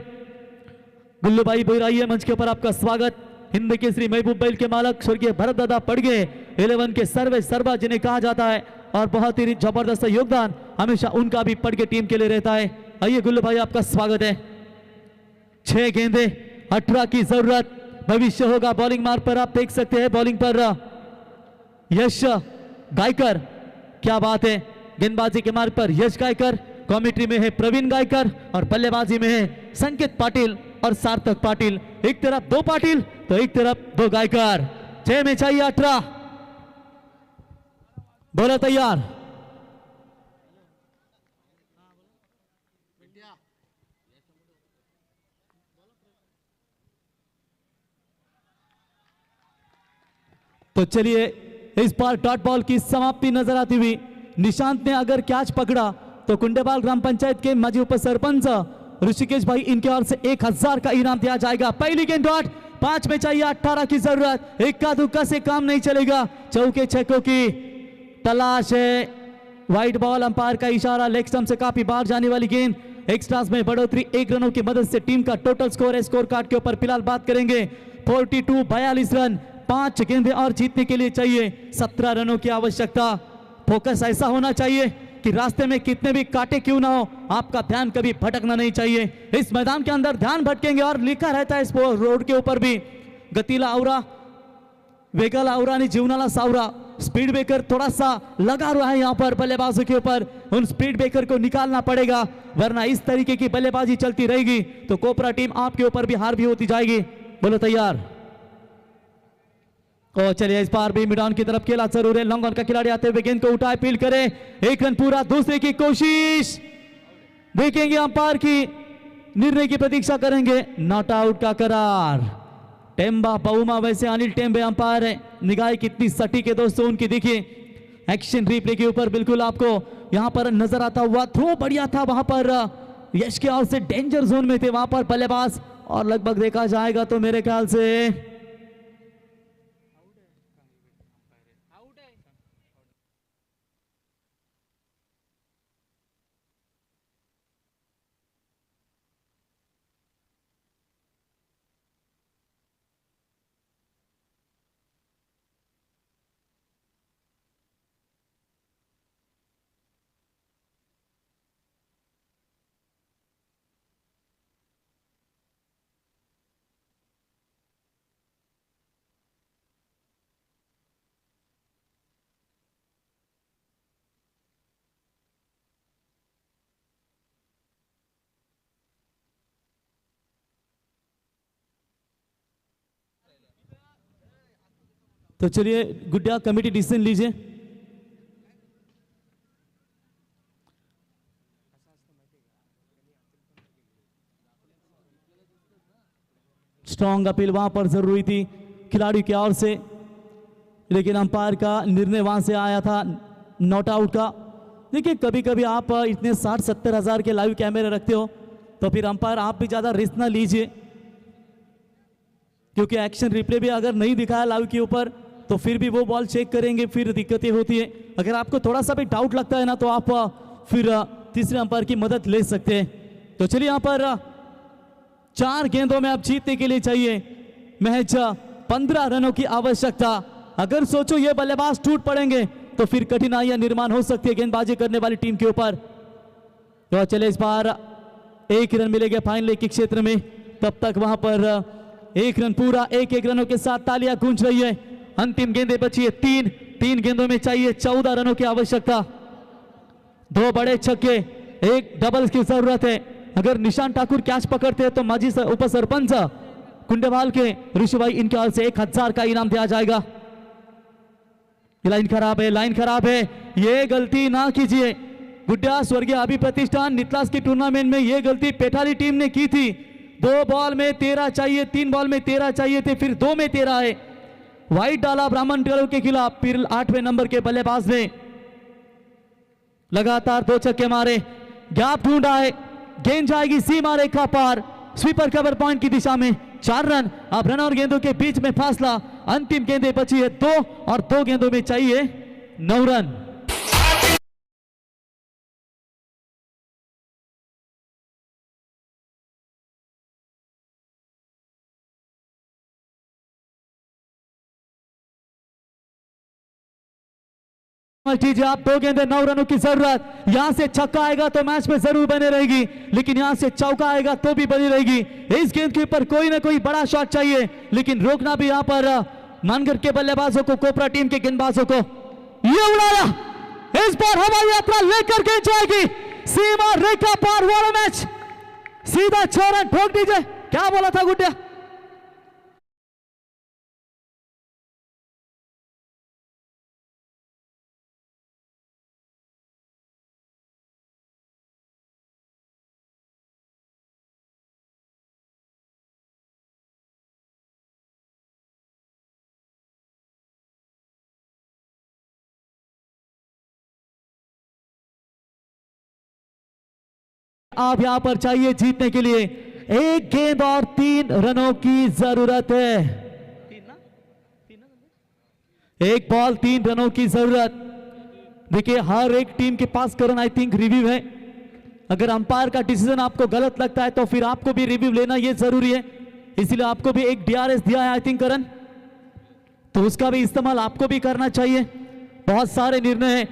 गुल्लू भाई बोराइए मंच के ऊपर आपका स्वागत। हिंद केसरी महबूब बैल के मालक स्वर्गीय भरत दादा पड़गे 11 के सर्वा जिन्हें कहा जाता है और बहुत ही जबरदस्त योगदान हमेशा उनका भी पड़गे टीम के लिए रहता है। आइए गुल्लू भाई आपका स्वागत है। 6 गेंदे 18 की जरूरत, भविष्य होगा बॉलिंग मार्ग पर। आप देख सकते हैं बॉलिंग पर यश गायकर, क्या बात है। गेंदबाजी के मार्ग पर यश गायकर, कमेंट्री में है प्रवीण गायकर और बल्लेबाजी में है संकेत पाटिल और सार्थक पाटिल। एक तरफ 2 पाटिल तो एक तरफ 2 गायकर। 6 में चाहिए 18। बोलो तैयार। तो चलिए इस बार डॉट बॉल की समाप्ति नजर आती हुई। निशांत ने अगर कैच पकड़ा तो कुंडेबाल ग्राम पंचायत के माजी उप सरपंच ऋषिकेश भाई इनके ओर से 1000 का इनाम दिया जाएगा। पहली गेंद डॉट, 5 में चाहिए 18 की जरूरत। इक्का दुक्का से काम नहीं चलेगा, चौके छक्कों की तलाश है। वाइड बॉल, अंपायर का इशारा, लेग स्टंप से काफी बाहर जाने वाली गेंद। एक्स्ट्रास में बढ़ोतरी 1 रनों की मदद से टीम का टोटल स्कोर है। स्कोर कार्ड के ऊपर फिलहाल बात करेंगे 42 रन। 5 गेंदें और जीतने के लिए चाहिए 17 रनों की आवश्यकता। फोकस ऐसा होना चाहिए कि रास्ते में कितने भी कांटे क्यों ना हो आपका ध्यान कभी भटकना नहीं चाहिए। इस मैदान के अंदर ध्यान भटकेंगे और लिखा रहता है इस रोड के ऊपर भी, गतीला आवरा, वेगाला आवरा आणि जीवनाला सावरा। स्पीड ब्रेकर थोड़ा सा लगा हुआ है यहाँ पर बल्लेबाजों के ऊपर, उन स्पीड ब्रेकर को निकालना पड़ेगा, वरना इस तरीके की बल्लेबाजी चलती रहेगी तो कोपरा टीम आपके ऊपर भी हार भी होती जाएगी। बोलो तैयार। और चलिए इस बार भी मिडाउन की तरफ खेला जरूर है। लॉन्ग ऑन का खिलाड़ी आते हुए गेंद को उठाए, फील्ड करे, 1 रन पूरा। दूसरे की कोशिश, देखेंगे अंपायर की निर्णय की प्रतीक्षा करेंगे। नॉट आउट का करार। टेम्बा बहुमा, वैसे अनिल टेम्बे अंपायर है, निगाह कितनी सटीक है दोस्तों उनकी। देखिए एक्शन रिप्ले के ऊपर बिल्कुल आपको यहां पर नजर आता हुआ थ्रो बढ़िया था वहां पर यश के ओर से डेंजर जोन में थे वहां पर बल्लेबाज और लगभग देखा जाएगा तो मेरे ख्याल से तो चलिए गुड्डा कमेटी डिसीजन लीजिए। स्ट्रॉन्ग अपील वहां पर जरूरी थी खिलाड़ी की ओर से, लेकिन अंपायर का निर्णय वहां से आया था नॉट आउट का। देखिए कभी कभी आप इतने 60-70 हज़ार के लाइव कैमरे रखते हो तो फिर अंपायर आप भी ज़्यादा रिस्क ना लीजिए, क्योंकि एक्शन रिप्ले भी अगर नहीं दिखाया लाइव के ऊपर तो फिर भी वो बॉल चेक करेंगे, फिर दिक्कतें होती है। अगर आपको थोड़ा सा भी डाउट लगता है ना तो आप फिर तीसरे अंपायर की मदद ले सकते हैं। तो चलिए यहाँ पर 4 गेंदों में आप जीतने के लिए चाहिए महज 15 रनों की आवश्यकता। अगर सोचो ये बल्लेबाज टूट पड़ेंगे तो फिर कठिनाइयां निर्माण हो सकती है गेंदबाजी करने वाली टीम के ऊपर। तो चले इस बार 1 रन मिलेगा फाइनल के क्षेत्र में, तब तक वहां पर 1 रन पूरा 1-1 रनों के साथ तालियां गूंज रही है। अंतिम गेंदें बची है 3 गेंदों में चाहिए 14 रनों की आवश्यकता। 2 बड़े छक्के 1 डबल्स की जरूरत है। अगर निशान ठाकुर कैच पकड़ते हैं तो माजी उप सरपंच कुंडेवाल के ऋषि भाई इनके ओर से 1000 का इनाम दिया जाएगा। लाइन खराब है, लाइन खराब है, ये गलती ना कीजिए। गुड्डा स्वर्गीय अभी प्रतिष्ठान नितलास की टूर्नामेंट में ये गलती पेठाली टीम ने की थी। 2 बॉल में 13 चाहिए, 3 बॉल में 13 चाहिए थे, फिर 2 में 13 है। वाइट डाला ब्राह्मण टेलर के खिलाफ, फिर 8वें नंबर के बल्लेबाज ने लगातार 2 छक्के मारे, गैप ढूंढा है, गेंद जाएगी सीमा रेखा पार, स्वीपर कवर पॉइंट की दिशा में। 4 रन। अब रन और गेंदों के बीच में फासला, अंतिम गेंदें बची है 2 और 2 गेंदों में चाहिए 9 रन। कीजिए आप 2 गेंदें 9 रनों की जरूरत। यहां से छक्का आएगा तो मैच में जरूर बने रहेगी, लेकिन यहां से चौका आएगा तो भी बनी रहेगी। इस गेंद के ऊपर कोई ना कोई बड़ा शॉट चाहिए, लेकिन रोकना भी यहां पर मानगढ़ के बल्लेबाजों को, कोपरा टीम के गेंदबाजों को। ये उड़ाया, इस बार हवाई यात्रा लेकर के जाएगी सीमा रेखा पार। वाला मैच सीधा 6 रन ठोक दीजिए। क्या बोला था गुड्डा? आप यहां पर चाहिए जीतने के लिए 1 गेंद और 3 रनों की जरूरत है। 1 बॉल 3 रनों की जरूरत। देखिए हर एक टीम के पास करण आई थिंक रिव्यू है। अगर अंपायर का डिसीजन आपको गलत लगता है तो फिर आपको भी रिव्यू लेना ये जरूरी है, इसीलिए आपको भी एक DRS दिया है आई थिंक करण, तो उसका भी इस्तेमाल आपको भी करना चाहिए। बहुत सारे निर्णय हैं,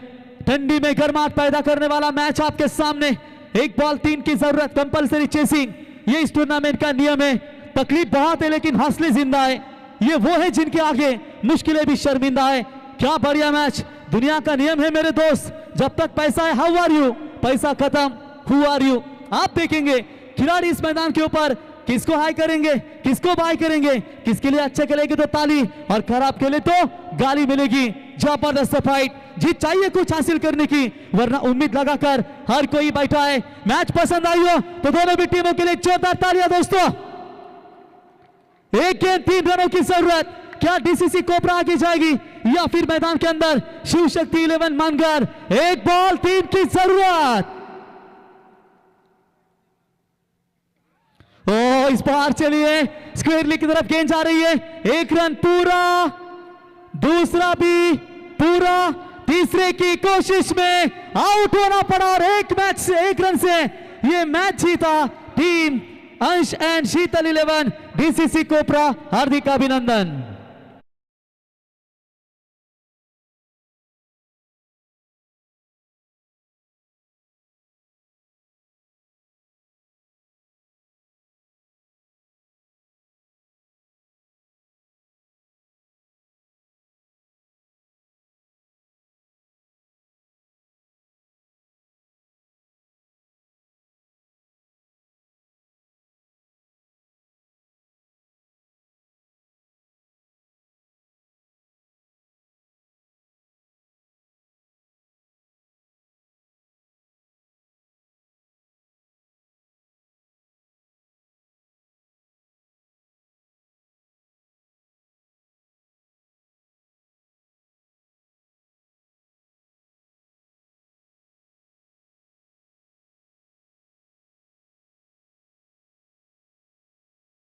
ठंडी में गर्माहट पैदा करने वाला मैच आपके सामने। 1 बॉल 3 की जरूरत, कंपलसरी चेसिंग, ये इस टूर्नामेंट का नियम है। तकलीफ बहुत है लेकिन हौसले जिंदा है। ये वो है जिनके आगे मुश्किलें भी शर्मिंदा है। क्या बढ़िया मैच। दुनिया का नियम है मेरे दोस्त, जब तक पैसा है हाउ आर यू, पैसा खत्म हु आर यू। आप देखेंगे खिलाड़ी इस मैदान के ऊपर किसको हाई करेंगे, किसको बाय करेंगे, किसके लिए अच्छे खेलेंगे तो ताली और खराब खेले तो गाली मिलेगी। जबरदस्त फाइट, जीत चाहिए कुछ हासिल करने की, वरना उम्मीद लगाकर हर कोई बैठा है। मैच पसंद आई हो तो दोनों भी टीमों के लिए जोरदार तालियां दोस्तों। 1 गेंद 3 रनों की जरूरत, क्या डीसीसी कोबरा आगे जाएगी या फिर मैदान के अंदर शिव शक्ति 11 मानकर एक बॉल 3 की जरूरत। ओ इस बार चलिए स्क्वायर लेग की तरफ गेंद जा रही है, 1 रन पूरा, दूसरा भी पूरा, तीसरे की कोशिश में आउट होना पड़ा और 1 रन से ये मैच जीता टीम अंश एंड शीतल 11 डीसीसी कोबरा। हार्दिक अभिनंदन।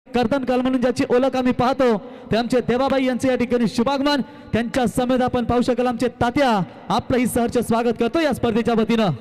कर्तन काल म्हणून ज्याची ओळख आम्ही पाहतो ते आमचे देवाबाई यांचे या ठिकाणी शुभागमन, त्यांच्या समेत आपण पाहू शकाल आमचे तात्या आपलं ही सहर्ष स्वागत करतो या स्पर्धेच्या वतीनं।